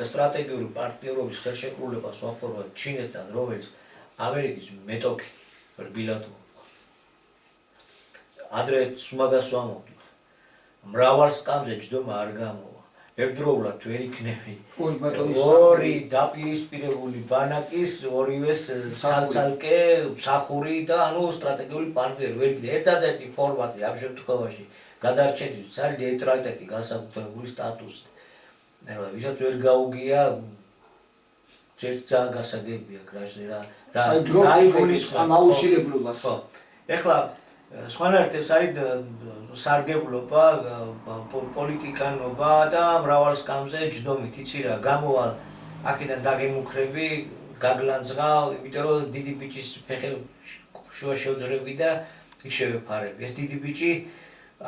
სტრატეგიული პარტნიორობის ხელშეკრულებას ვაფორმებთ ჩინეთთან, რომელიც ამერიკის მეტოქი რბილად მოყვა. ადრე სუმაგას ვამოვდით. მრავალ სკამზე ჯდომა არ გამოვა. ერთდროულად ვერ იქნები ორი დაპირისპირებული ბანაკის, ორივეს სალცალკე, მსახური და ანუ სტრატეგიული პარტნიორი ვერ იქნება. ერთადერთი ფორმატი ამ შემთხვევაში გადარჩენისთვის არის ნეიტრალიტეტი, განსაკუთრებული სტატუსი. ახლა ვისაც ვერ გაუგია ჯერ ძალიან გასაგებია კრაჟზე რა. აი დრო იფონის ამაუცილებლობას. ხო. ეხლა სხვანაირად ეს არის სარგებლობა, პოლიტიკანობა და მრავალ სკამზე ჯდომით, იცი რა, გამოვალ აქედან დაგემუქრები, გაგლანძღა, იმიტომ რომ დიდი ბიჭის ფეხი შუა შევძრები და იქ შევეფარები. ეს დიდი ბიჭი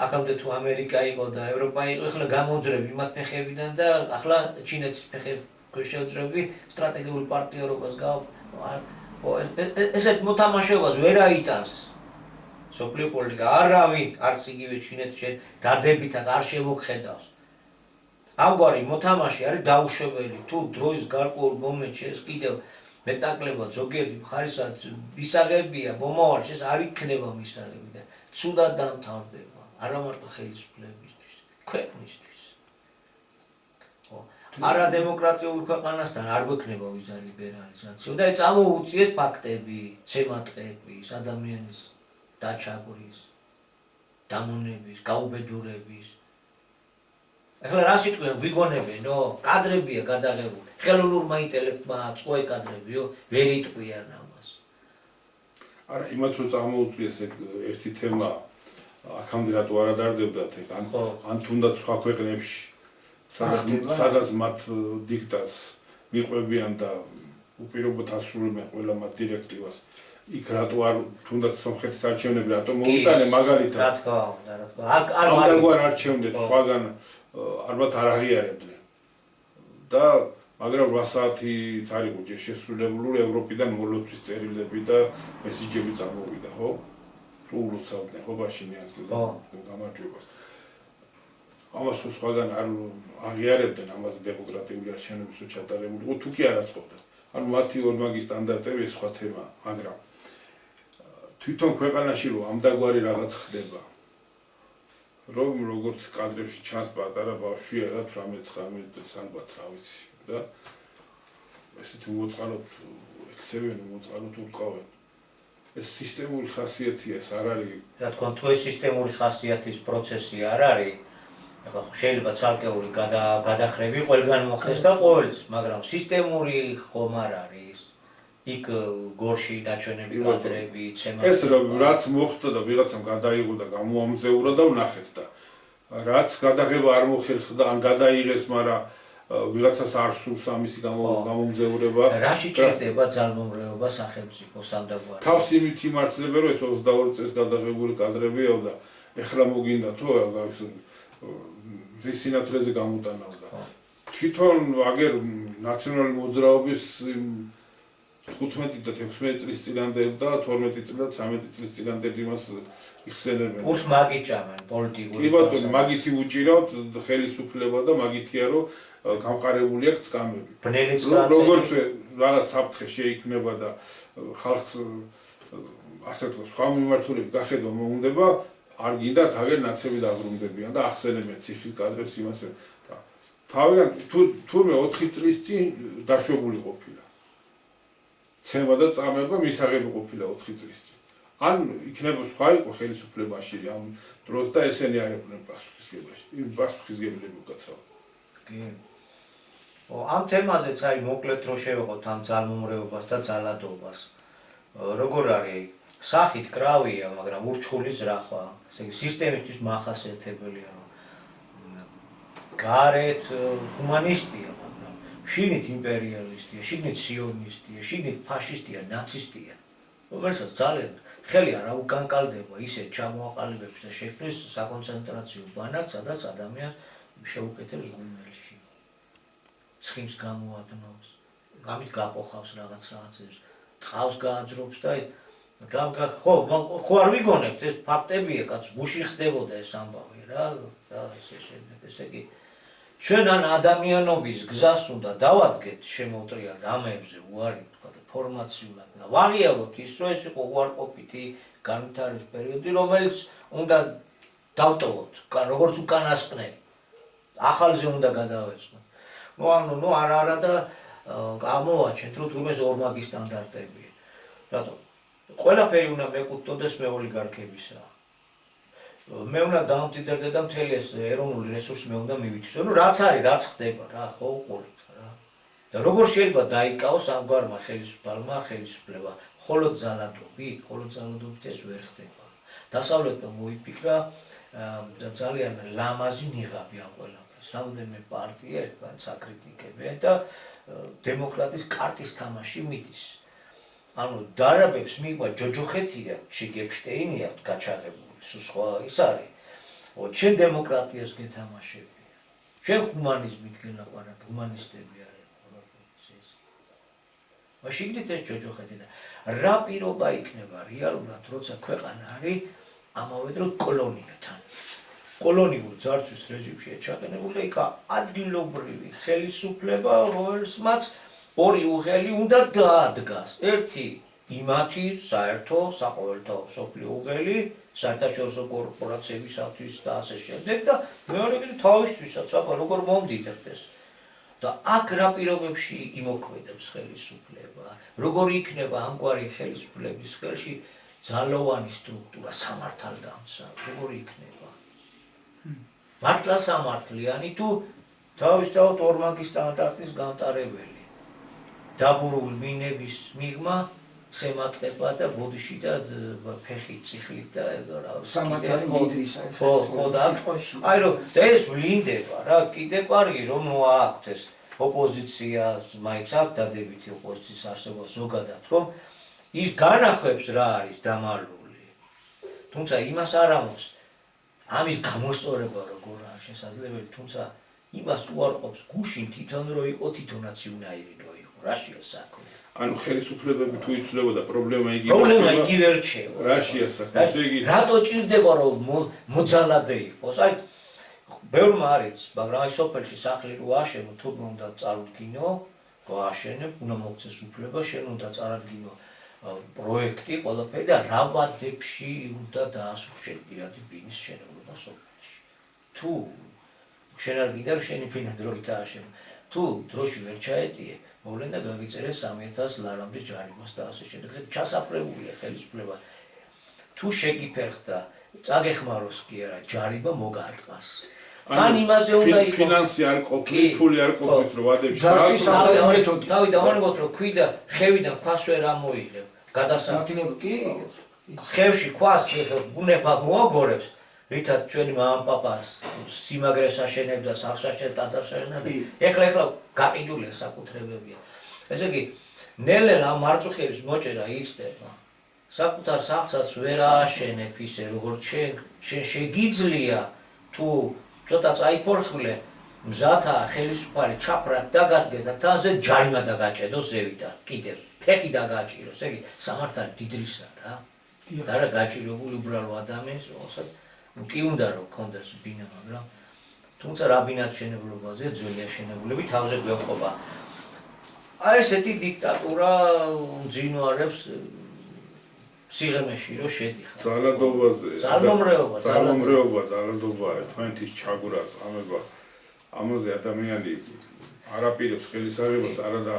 აქამდე თუ ამერიკა იყო და ევროპა იყო, ეხლა გამოძრები მათ ფეხებიდან და ახლა ჩინეთის ფეხები შევძრები, სტრატეგიულ პარტნიორობას ესეთ მოთამაშეობას ვერ აიტანს სოფლიო პოლიტიკა, არავინ, არც იგივე ჩინეთში დადებითად არ შემოგხედავს. ამგვარი მოთამაშე არის დაუშვებელი. თუ დროის გარკვეულ მომენტში ეს კიდევ მეტაკლებად ზოგიერთი მხარისაც მისაღებია, მომავალში ეს არ იქნება მისაღები და ცუდად დამთავრდება. არა მარტო ხელისუფლებისთვის, ქვეყნისთვის. ხო, არა დემოკრატიულ ქვეყანასთან არ გვექნება ვიზა ლიბერალიზაცია და წამოუწიეს ფაქტები, ცემატყების, ადამიანის დაჩაგვრის, დამონების, გაუბედურების. ეხლა რა სიტყვია ვიგონებენო, კადრებია გადაღებული. ხელოვნურმა ინტელექტმა წყვე კადრებიო, ვერ იტყვიან ამას. არა, იმათ რომ წამოუწიეს ერთი თემა აქამდე რატო არ ადარდებდათ ეგ ან თუნდაც სხვა ქვეყნებში სადაც მათ დიქტატს მიყვებიან და უპირობოდ ასრულებენ ყველა მათ დირექტივას იქ რატო არ თუნდაც სომხეთის არჩევნები რატო მოუტანე მაგალითად რა თქმა უნდა, რა თქმა უნდა. არ ამგვარ არჩევნებს სხვაგან ალბათ არ აღიარებდნენ და მაგრამ 8 საათიც არ იყო ჯერ შესრულებული ევროპიდან მოლოცვის წერილები და მესიჯები წამოვიდა, ხო? უულოცავდნენ ხო ბაშინიანს გამარჯვებას. ამას სხვაგან არ აღიარებდნენ ამას დემოკრატიული არჩევნების რო ჩატარებული იყო თუ კი არ აწყობდნენ. ანუ მათი ორმაგი სტანდარტები ეს სხვა თემაა, მაგრამ თვითონ ქვეყანაში რომ ამდაგვარი რაღაც ხდება რომ როგორც კადრებში ჩანს პატარა ბავშვია რა 18-19 წელს ალბათ რა ვიცი და ესეთი მოწყალოთ ექსევენ მოწყალოთ ურყავენ ეს სისტემური ხასიათია ეს არ არის რა თქმა უნდა თუ ეს სისტემური ხასიათის პროცესი არ არის ეხლა შეიძლება ცალკეული გადახრები ყველგან მოხდეს და ყოველთვის მაგრამ სისტემური ხომ არ არის იქ გორში დაჩვენები კადრები ცემატები ეს რაც მოხდა და ვიღაცამ გადაიღო და გამოამზეურა და ვნახეთ და რაც გადაღება არ მოხერხდა ან გადაიღეს მაგრამ ვიღაცას არ სურს ამისი გამომზეურება რაში ჭირდება ძალმომრეობა სახელმწიფოს ამდაგვარი თავს იმით იმართლება რომ ეს 22 წელს გადაღებული კადრებია და ეხლა მოგინდა თუ მზის სინათლეზე გამოტანავდა თვითონ აგერ ნაციონალური მოძრაობის 15 და 16 წლის წინანდელი და 12 წლის და 13 წლის წინანდელი იმას იხსენებენ. ურს მაგიჭამენ პოლიტიკური. კი ბატონო, მაგითი უჭირავთ ხელისუფლება და მაგითია რომ გამყარებული აქვს წამები. ბნელიც როგორც რაღაც საფრთხე შეიქმნება და ხალხს ასე თქვა სხვა მიმართულებით გახედვა მოუნდება, არ გინდათ აგერ ნაცები დაბრუნდებიან და ახსენებენ ციხის კადრებს იმას და თავიდან თურმე 4 წლის წინ დაშვებული ყოფილა. ცემა და წამება მისაღები ყოფილა 4 წლის წინ. ან იქნება სხვა იყო ხელისუფლებაში ამ დროს და ესენი არ იყვნენ პასუხისგებაში. იმ პასუხისგებლები უკაცრავ. კი. ამ თემაზეც აი მოკლედ რო შევეღოთ ამ ძალმომრეობას და ძალადობას. როგორ არის სახით კრავია, მაგრამ ურჩხული ზრახვა. ესე იგი სისტემისთვის მახასიათებელია რომ გარეთ ჰუმანისტია, მაგრამ შიგნით იმპერიალისტია, შიგნით სიონისტია, შიგნით ფაშისტია, ნაცისტია. რომელსაც ძალიან ხელი არ უკანკალდება ისე ჩამოაყალიბებს და შექმნის საკონცენტრაციო ბანაკს, სადაც ადამიანს შეუკეთებს ღუმელში. ცხიმს გამოადნობს, გამით გაპოხავს რაღაცებს, ტყავს გააძრობს და ხო არ ვიგონებთ ეს ფაქტებია, კაც გუში ხდებოდა ეს ამბავი რა და ესე შემდეგ. ესე იგი ჩვენ ან ადამიანობის გზას უნდა დავადგეთ შემოუტრიალ ამებზე უარი თქვა და ფორმაციულად და ვაღიაროთ ის რომ ეს იყო უარყოფითი განვითარების პერიოდი რომელიც უნდა დავტოვოთ როგორც უკანასკნელი ახალზე უნდა გადავეცნოთ ნუ არა და გამოვაჩენთ რომ თურმე ორმაგი სტანდარტებია რატომ ყველაფერი უნდა მეკუთვნოდეს მეოლიგარქებისა მე უნდა დამტვიდრდე და მთელი ეს ეროვნული რესურსი მე უნდა მივიჩნიო. ნუ რაც არის, რაც ხდება რა, ხო უყურებთ რა. და როგორ შეიძლება დაიკავოს ამგვარმა ხელისუფალმა ხელისუფლება მხოლოდ ძალადობით ეს ვერ ხდება. დასავლეთმა მოიფიქრა ძალიან ლამაზი ნიღაბი ამ ყველაფერს. რამდენიმე პარტია ერთმანეთს აკრიტიკებენ და დემოკრატიის კარტის თამაში მიდის. ანუ დარაბებს მიღმა ჯოჯოხეთია, შიგეპშტეინი აქვს გაჩაღებული, სხვა ის არის. ჩვენ დემოკრატიას გეთამაშებია. ჩვენ ჰუმანიზმით გელაპარაკ, ჰუმანისტები არიან. შიგნით ეს ჯოჯოხეთი და რა პირობა იქნება რეალურად, როცა ქვეყანა არის ამავე დროს კოლონიათან. კოლონიურ ძარცვის რეჟიმში ჩაყენებული იქა ადგილობრივი ხელისუფლება, რომელსაც ორი უღელი უნდა დაადგას. ერთი იმათი საერთო საყოველთაო სოფლიო უღელი, საერთაშორისო კორპორაციებისათვის და ასე შემდეგ და მეორე კიდე თავისთვისაც, აბა როგორ მომდიდრდეს. და აქ რა პირობებში იმოქმედებს ხელისუფლება, როგორ იქნება ამგვარი ხელისუფლების ხელში ძალოვანი სტრუქტურა, სამართალდამცა, როგორ იქნება? მართლა სამართლიანი თუ თავისთავად ორმაგი სტანდარტის გამტარებელი. დაბურულ მინების მიღმა, ცემატყება და ბოდიში და ფეხით, წიხლით და სამართალი მიდრისა. აი რომ ეს ვლინდება რა, კიდე პარგი რომ აქვთ ეს ოპოზიციას, მაინც აქვს დადებითი ოპოზიციის არსება ზოგადად, რომ ის განახვებს რა არის დამალული. თუმცა იმას არ ამოს, ამის გამოსწორება როგორ არის შესაძლებელი, თუმცა იმას უარყოფს გუშინ თვითონ რო იყო თვითონაც იუნაირი რო იყო, რაშია საქმე. ანუ ხელისუფლებები თუ იცვლებოდა პრობლემა იგივე რჩება. რაშია საქმე? ესე იგი რატო ჭირდება რომ მოძალადე იყოს? აი ბევრმა არის, მაგრამ აი სოფელში სახლი რო აშენო, თურმე უნდა წარუდგინო, გააშენებ, უნდა მოგცეს უფლება, შენ უნდა წარადგინო პროექტი, ყველაფერი და რა ვადებში უნდა დაასრულოს პირადი ბიზნეს შენობობა სოფელში. თუ შენ არ გინდა რომ შენი ფინანსური დააშენო, თუ დროში ვერ ჩაეტიე, მოვლენ და გაგიწერე 3000 ლარამდე ჯარიმას და ასე შემდეგ. ჩასაფრებულია ხელისუფლება. თუ შეგიფერხდა, წაგეხმაროს კი არა, ჯარიმა მოგარტყას. თან იმაზე უნდა იყოს ფინანსი არ ყოფილი, ფული არ ყოფილი, რომ ვადებში დავით დავანებოთ რომ ქვიდა ხევიდან ქვას ვერ ამოიღებ. გადასახდინებ კი ხევში ქვას ბუნება მოაგორებს. რითაც ჩვენი მამაპაპას სიმაგრეს აშენებდა, სახსაშენ ტაძარს აშენებდა. ეხლა გაყიდულია საკუთრებებია. ესე იგი, ნელ-ნელა ამ მარწუხების მოჭერა იწდება. საკუთარ სახლსაც ვერ ააშენებ ისე, როგორც შენ შეგიძლია, თუ ცოტა წაიფორხვლე, მზათა ხელისუფალი ჩაფრად დაგადგეს და თაზე ჯარიმა დაგაჭედოს ზევიდან. კიდევ ფეხი დაგაჭიროს. ესე იგი, სამართალი დიდრისა რა. და რა გაჭირებული უბრალო ადამიანს, რომელსაც კი უნდა რომ გქონდეს ბინა, მაგრამ თუმცა რა ბინადშენებლობაზე ძველი აშენებულები თავზე გვეყობა. აი ესეთი დიქტატურა ძინვარებს სიღრმეში რომ შედიხარ. ძალადობაზე. ძალმომრეობა, ძალადობა, ერთმანეთის ჩაგვრა, წამება. ამაზე ადამიანი არაპირებს ხელისაღებას, არადა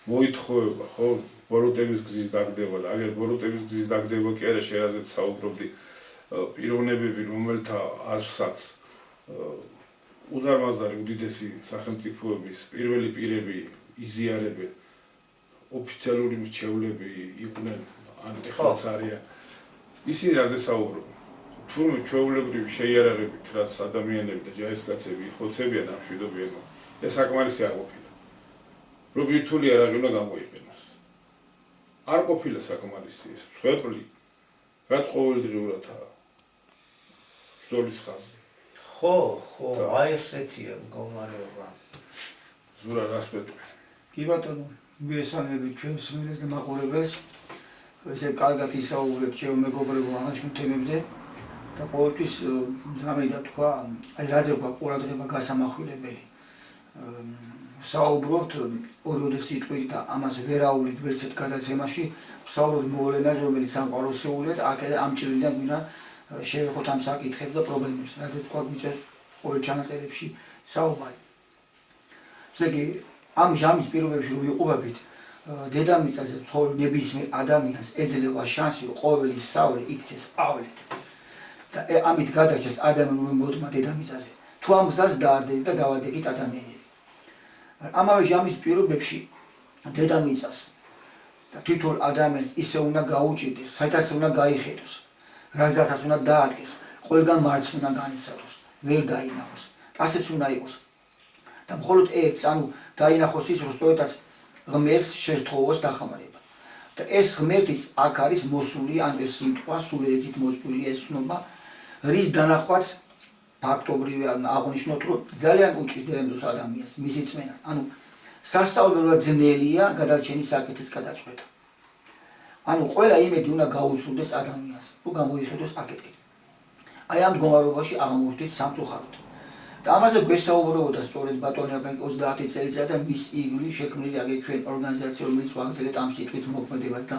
მოითხოვება, ხო, ბოროტების გზის დაგდება და აგერ ბოროტების გზის დაგდება კი არა შეაზეთ საუბრობდი პიროვნებები, რომელთა აზრსაც უზარმაზარი უდიდესი სახელმწიფოების პირველი პირები იზიარებენ, ოფიციალური მრჩევლები იყვნენ, ან ეხლაც არიან. ისინი რაზე საუბრობენ? თურმე ჩვეულებრივი შეიარაღებით, რაც ადამიანები და ჯარისკაცები იხოცებიან ამ მშვიდობიან, ეს საკმარისი არ ყოფილა. რომ ბირთვული იარაღი უნდა გამოიყენოს. არ ყოფილა საკმარისი ეს მსხვერპლი, რაც ყოველდღიურადაა. ბრძოლის ხაზი. ხო, აი ესეთია მდგომარეობა. ზურა რას მეტყვი? კი ბატონო, მოგესალმებით ჩვენს მილეს და მაყურებელს. ესე კარგად ისაუბრებთ ჩემო მეგობრებო აღნიშნულ თემებზე და ყოველთვის რამე და თქვა, აი რაზე გვაქვს ყურადღება გასამახვილებელი. საუბრობთ ორი სიტყვით და ამას ვერ აუვლით ვერც ერთ გადაცემაში, ვსაუბრობთ მოვლენაზე, რომელიც სამყაროსეულად აქ ამ ჭრილიდან გვინდა შევეხოთ ამ საკითხებს და პრობლემებს, რაზეც თქვა გვიწევს ყოველ ჩანაწერებში საუბარი. ესე იგი, ამ ჟამის პირობებში რომ ვიყვებით, დედამიწაზე ცხოვრ ნებისმიერ ადამიანს ეძლევა შანსი, რომ ყოველი სწავლე იქცეს პავლეთ და ამით გადარჩეს ადამიანური მოდმა დედამიწაზე. თუ ამ გზას დაარდეს და გავადეკით ადამიანები. ამავე ჟამის პირობებში დედამიწას და თვითონ ადამიანს ისე უნდა გაუჭირდეს, საერთოდ უნდა გაიხედოს, რაზეც უნდა დაადგეს, ყველგან მარცხი უნდა განიცადოს, ვერ დაინახოს. ასეც უნდა იყოს. და მხოლოდ ერთს, ანუ დაინახოს ის, რომ სწორედაც ღმერთს შესთხოვოს დახმარება. და ეს ღმერთიც აქ არის მოსული, ან ეს სიტყვა სულელით მოსული ეს ცნობა, რის დანახვაც ფაქტობრივი აღნიშნოთ, რომ ძალიან უჭირს ადამიანს, მისი წმენას. ანუ სასწაულებლად ძნელია გადარჩენის საკითხის გადაწყვეტა. ანუ ყველა იმედი უნდა გაუცვლდეს ადამიანს, რომ გამოიხედოს აკეთებს. აი ამ მდგომარეობაში აღმოჩნდით სამწუხაროდ. და ამაზე გვესაუბრებოდა სწორედ ბატონი 30 წელიწად და მის იგივე შექმნილი აგერ ჩვენ ორგანიზაცია, რომელიც ვაგრძელებთ ამ სიტყვით მოქმედებას და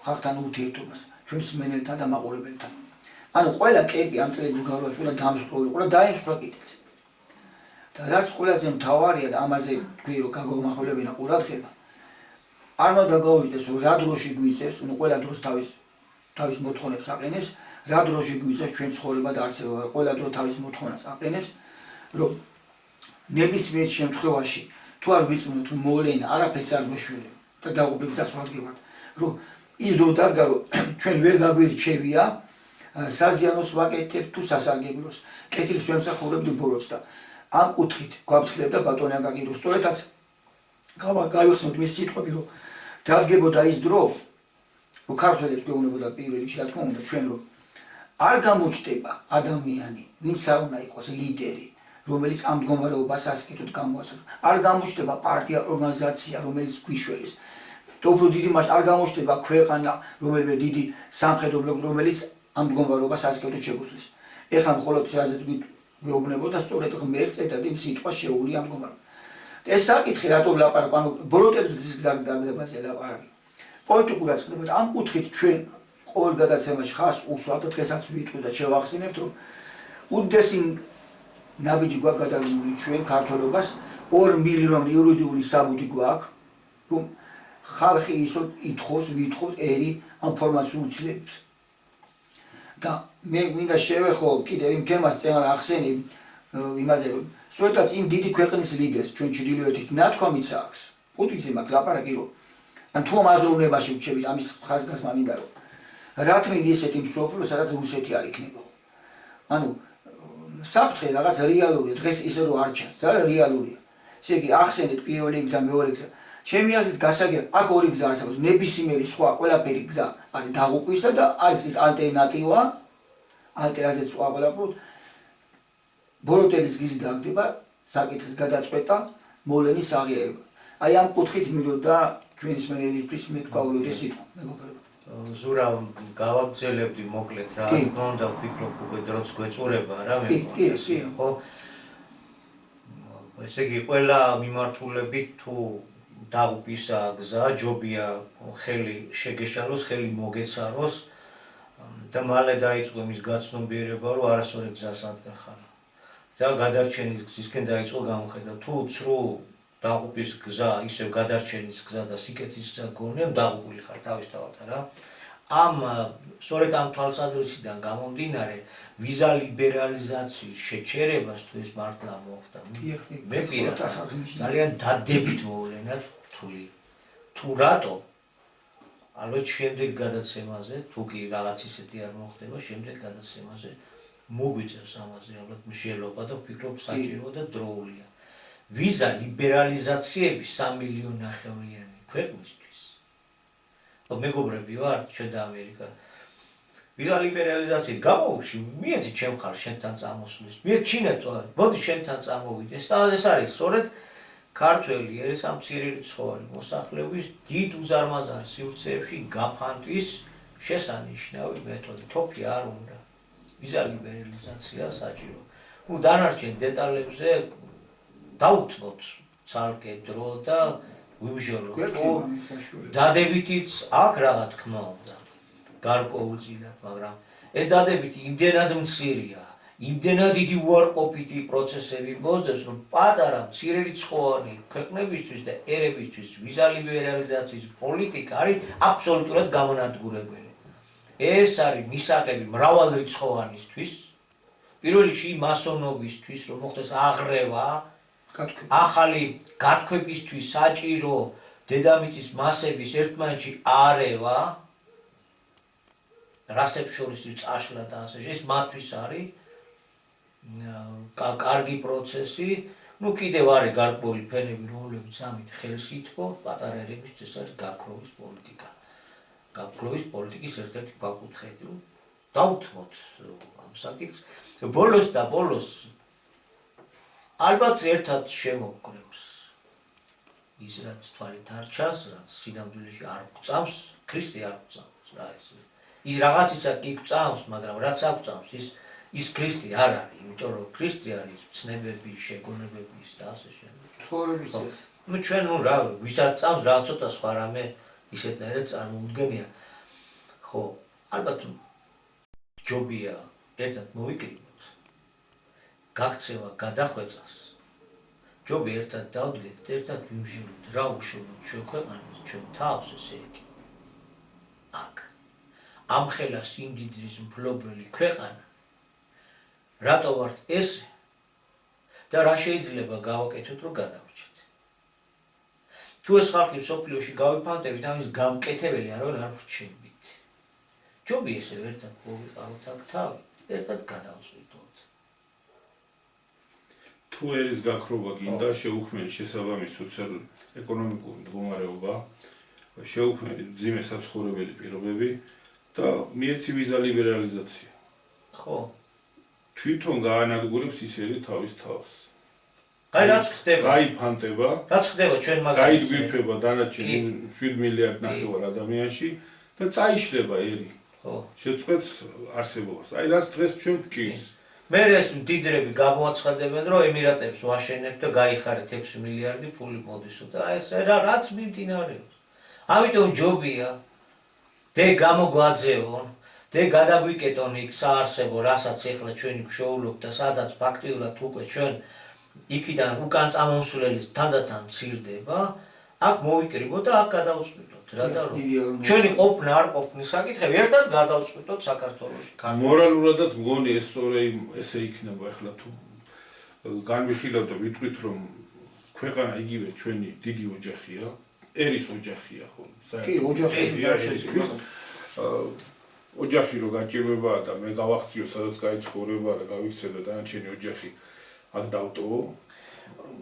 ხალხთან ურთიერთობას, ჩვენს მენელთან და მაყურებელთან. ანუ ყველა კეპი ამ წლების განმავლობაში უნდა დამსხვრევი, უნდა დაემსხვრა კიდეც. და რაც ყველაზე მთავარია და ამაზე თქვი რომ გაგომახვილებინა ყურადღება, არ უნდა დაგაუვიდეს რომ რა დროში გვიწევს, ნუ ყველა დროს თავის მოთხოვნებს აყენებს, რა დროში გვიწევს ჩვენ ცხოვრება და არსება, ყველა დრო თავის მოთხოვნას აყენებს, რომ ნებისმიერ შემთხვევაში თუ არ ვიწვნოთ რომ მოვლენა არაფერს არ გვეშველება და დაღუპებისას ვადგებათ, რომ ის დრო დადგა რომ ჩვენ ვერ გაგვირჩევია საზიანოს ვაკეთებ თუ სასარგებლოს, კეთილს ვემსახურებთ ბოროტს და ამ კუთხით გვაფრთხილებდა ბატონი აკაკი რომ სწორედაც გავიხსნოთ მის სიტყვები რომ დადგებოდა ის დრო რომ ქართველებს გვეუბნებოდა პირველ რიგში რა თქმა უნდა ჩვენ რომ არ გამოჩნდება ადამიანი ვინც არ უნდა იყოს ლიდერი რომელიც ამ მდგომარეობას ასკეთოთ გამოასწოროს არ გამოჩნდება პარტია ორგანიზაცია რომელიც გვიშველის და უფრო დიდი მასშტაბით არ გამოჩნდება ქვეყანა რომელიმე დიდი სამხედრო ბლოკი რომელიც ამ მდგომარეობას ასკეთოთ შეგვიძლია ეხლა მხოლოდ რაზეც გვეუბნებოდა სწორედ ღმერთს ერთადერთი სიტყვა შეუძლია ამ მდგომარეობას ეს საკითხი რატომ ლაპარაკობ ანუ ბოროტების გზის გზაზე ლაპარაკი პოლიტიკურად ხდება ამ კუთხით ჩვენ ყოველ გადაცემაში ხას უსვათ და დღესაც ვიტყვი და შევახსენებთ რომ უდიდესი ნაბიჯი გვაქვს გადაგებული ჩვენ ქართველობას 2 მილიონი იურიდიული საბუთი გვაქვს რომ ხალხი ისო ითხოვს ვითხოვთ ერი ამ ფორმაციულ ცილებს და მე მინდა შევეხო კიდევ იმ თემას წენა ახსენებ იმაზე რომ სწორედაც იმ დიდი ქვეყნის ლიდერს ჩვენ ჩრდილოეთით ნათქვამიც აქვს პუტინზე მაქვს ლაპარაკი რომ ან თუ ამაზროვნებაში ვჩევით ამის ხაზგასმა მინდა რომ რა თქმით ისეთი მსოფლიო სადაც რუსეთი არ იქნება ანუ საფრთხე რაღაც რეალურია დღეს ისე რომ არ ჩანს ძალიან რეალურია ესე იგი ახსენეთ პირველი გზა მეორე გზა ჩემი აზრით გასაგებია აქ ორი გზა არსებობს ნებისმიერი სხვა ყველაფერი გზა არის დაღუპვისა და არის ის ალტერნატივა ალტერნატივაზეც ვაყოლაპროთ ბოროტების გზით დაგდება საკითხის გადაწყვეტა მოვლენის აღიარება აი ამ კუთხით მინდოდა ჩვენის მენელისთვის მე თქვაულოდი სიტყვა მეგობრებო ზურავ გავაგრძელებდი მოკლედ რა თქმა უნდა ვფიქრობ უკვე დროც გვეწურება რა მე ხო ესე იგი ყველა მიმართულებით თუ დაღუპვისა გზა ჯობია ხელი შეგეშალოს ხელი მოგეცაროს და მალე დაიწყო მის გაცნობიერება რომ არასორი გზას ადგენ ხარ და გადარჩენის გზისკენ დაიწყო გამოხედა თუ ცრუ დაღუპვის გზა ისევ გადარჩენის გზა და სიკეთის გზა გონია დაღუპული ხარ თავისთავად რა ამ სწორედ ამ თვალსაზრისიდან გამომდინარე ვიზა ლიბერალიზაციის შეჩერებას თუ ეს მართლა მოხდა მე პირადად ძალიან დადებით მოვლენა რთული თუ რატო ალბათ შემდეგ გადაცემაზე თუ კი რაღაც ისეთი არ მოხდება შემდეგ გადაცემაზე მოგვიწევს ამაზე ალბათ მსჯელობა და ვფიქრობ საჭირო და დროულია ვიზა ლიბერალიზაციების 3 მილიონი ნახევრიანი ქვეყნისთვის. მეგობრები ვართ ჩვენ და ამერიკა. ვიზა ლიბერალიზაციის გამოვში მიეცი ჩემ ხარ შენთან წამოსვლის. მე ჩინეთ ვარ. მოდი შენთან წამოვიდეს. და ეს არის სწორედ ქართველი ეს ამ მცირერიცხოვანი მოსახლეობის დიდ უზარმაზარ სივრცეებში გაფანტვის შესანიშნავი მეთოდი. თოფი არ უნდა. ვიზა ლიბერალიზაცია საჭირო. ნუ დანარჩენ დეტალებზე დავუთმოთ ცალკე დრო და ვიმჟოროთ დადებითიც აქ რა თქმა უნდა გარკვეულწილად მაგრამ ეს დადებითი იმდენად მცირეა იმდენად დიდი უარყოფითი პროცესები მოსდევს რომ პატარა მცირერიცხოვანი ქვეყნებისთვის და ერებისთვის ვიზა ლიბერალიზაციის პოლიტიკა არის აბსოლუტურად გამონადგურებელი ეს არის მისაღები მრავალრიცხოვანისთვის პირველ რიგში მასონობისთვის რომ მოხდეს აღრევა ახალი გათქვებისთვის საჭირო დედამიწის მასების ერთმანეთში არევა რასებს შორის წაშლა და ასე ეს მათთვის არის კარგი პროცესი ну კიდევ არის გარკვეული ფენები რომლებიც ამით ხელს ითმო პატარა ერების ეს არის გაქრობის პოლიტიკა გაქრობის პოლიტიკის ერთ-ერთი გვაკუთხედი დავუთმოთ ამ საკითხს ბოლოს და ბოლოს ალბათ ერთად შემოგკრებს ის რაც თვალით არ ჩანს რაც სინამდვილეში არ გვწამს ქრისტე არ გვწამს რა ის რაღაცისა კი გვწამს მაგრამ რაც არ გვწამს ის ქრისტე არ არის იმიტომ რომ ქრისტე არის ცნებები შეგონებების და ასე შემდეგ ცხოვრების ეს ну ჩვენ ну რა ვისაც წამს რა ცოტა სხვა რამე ისეთნაირად წარმოუდგენია ხო ალბათ ჯობია ერთად მოვიკრიბოთ გაქცევა გადახვეწას ჯობია ერთად დავდგეთ ერთად ვიმშილოთ რა უშუალოდ ჩვენ ქვეყანას ჩვენ თავს ესე იგი აქ ამხელა სიმდიდრის მფლობელი ქვეყანა რატო ვართ ესე და რა შეიძლება გავაკეთოთ რომ გადავრჩეთ თუ ეს ხალხი სოფლიოში გავიფანტებით ამის გამკეთებელი არავინ არ ვრჩებით ჯობია ესე ერთად მოვიყავოთ აქ თავი ერთად გადავწყვიტოთ თუ ერის გაქრობა გინდა შეუქმნელი შესაბამის სოციალურ-ეკონომიკური მდგომარეობა შეუქმნელი მძიმე საცხოვრებელი პირობები და მიეცი ვიზა ლიბერალიზაცია ხო თვითონ გაანადგურებს ისინი თავის თავს. აი რაც ხდება. გაიფანტება. რაც ხდება ჩვენ მაგალითად. გაიძვირფება დანარჩენ 7 მილიარდ ნახევარ ადამიანში და წაიშლება ერი. ხო. შეწყვეტს არსებობას. აი რაც დღეს ჩვენ გვჭირს. მე ეს მდიდრები გამოაცხადებენ რომ ემირატებს ვაშენებთ და გაიხარეთ 6 მილიარდი ფული მოდისო და ეს რაც მიმდინარეობს. ამიტომ ჯობია დე გამოგვაძევონ დე გადაგვიკეტონ იქ საარსებო რასაც ეხლა ჩვენი გვშოულობთ და სადაც ფაქტიურად უკვე ჩვენ იქიდან უკან წამომსვლელი თანდათან მცირდება აქ მოვიკრიბოთ და აქ გადავწყვიტოთ რა და რომ ჩვენი ყოფნა არ ყოფნის საკითხები ერთად გადავწყვიტოთ საქართველოში მორალურადაც მგონი ეს სწორე ესე იქნება ეხლა თუ განვიხილავთ და ვიტყვით რომ ქვეყანა იგივე ჩვენი დიდი ოჯახია ერის ოჯახია ხო კი ოჯახია შეისწრის ოჯახი რო გაჭირვებაა და მე გავახციო სადაც გაიცხოვრება და გავიქცე და დანარჩენი ოჯახი აქ დავტოვო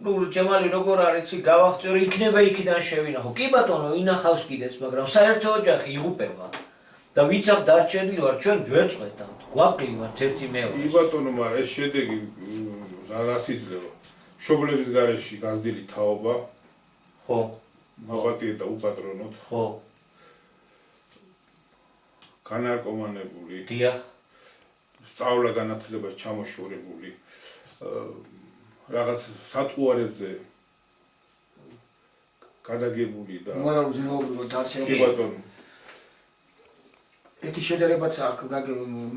ну ჯემალი როგორ არის იცი გავახციო რომ იქნება იქიდან შევინახო კი ბატონო ინახავს კიდეც მაგრამ საერთო ოჯახი იღუპება და ვინც აქ დარჩენილი ვარ ჩვენ ვერ წვეთავთ გვაკლივართ ერთი მეორე კი ბატონო მაგრამ ეს შედეგი რას იძლევა მშობლების გარეშე გაზრდილი თაობა ხო მოვატიეთ და უპატრონოთ ხო განარკომანებული დიახ სწავლა განათლებას ჩამოშორებული რაღაც სატყუარებზე გადაგებული და მორალური ზნეობრივი დაცვა კი ბატონო ეთი შედარებაც აქ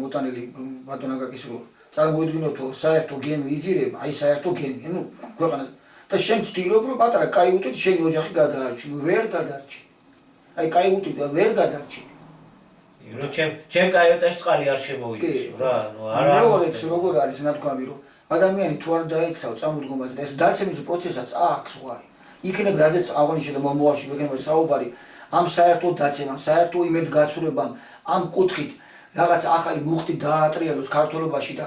მოტანილი ბატონა გაკის რომ წარმოიდგინოთ საერთო გემი იზირება აი საერთო გემი ნუ ქვეყანას და შენ ცდილობ რომ პატარა კაიუტით შენი ოჯახი გადაარჩინო ვერ გადარჩინო აი კაიუტით და ვერ გადარჩინო რომ ჩემ კაიუტაში წყალი არ შემოვიდეს რა ნუ არა როგორ არის ნათქვამი რომ ადამიანი თუ არ დაეცავ წამოდგომაზე და ეს დაცემის პროცესაც აქვს ზღვარი იქნებ რაზეც აღნიშნე და მომავალში მეგობრებო საუბარი ამ საერთო დაცემამ საერთო იმედგაცრუებამ ამ კუთხით რაღაც ახალი მუხტი დაატრიალოს ქართულობაში და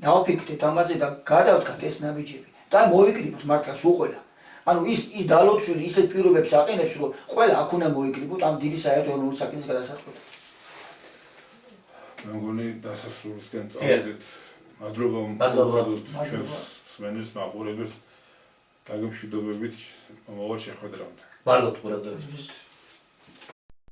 დავფიქრეთ ამაზე და გადავთქვათ ეს ნაბიჯები და მოვიკრიბოთ მართლა სულ ყველა ანუ ის დალოცვილი ისეთ პირობებს აყენებს რომ ყველა აქ უნდა მოვიკრიბოთ ამ დიდი საერთო ეროვნული საკითხის გადასაწყვეტად მე მგონი დასასრულისკენ წავედით მადლობა ჩვენს სმენელს მაყურებელს დაგემშვიდობებით მომავალ შეხვედრამდე მადლობთ ყურადღებისთვის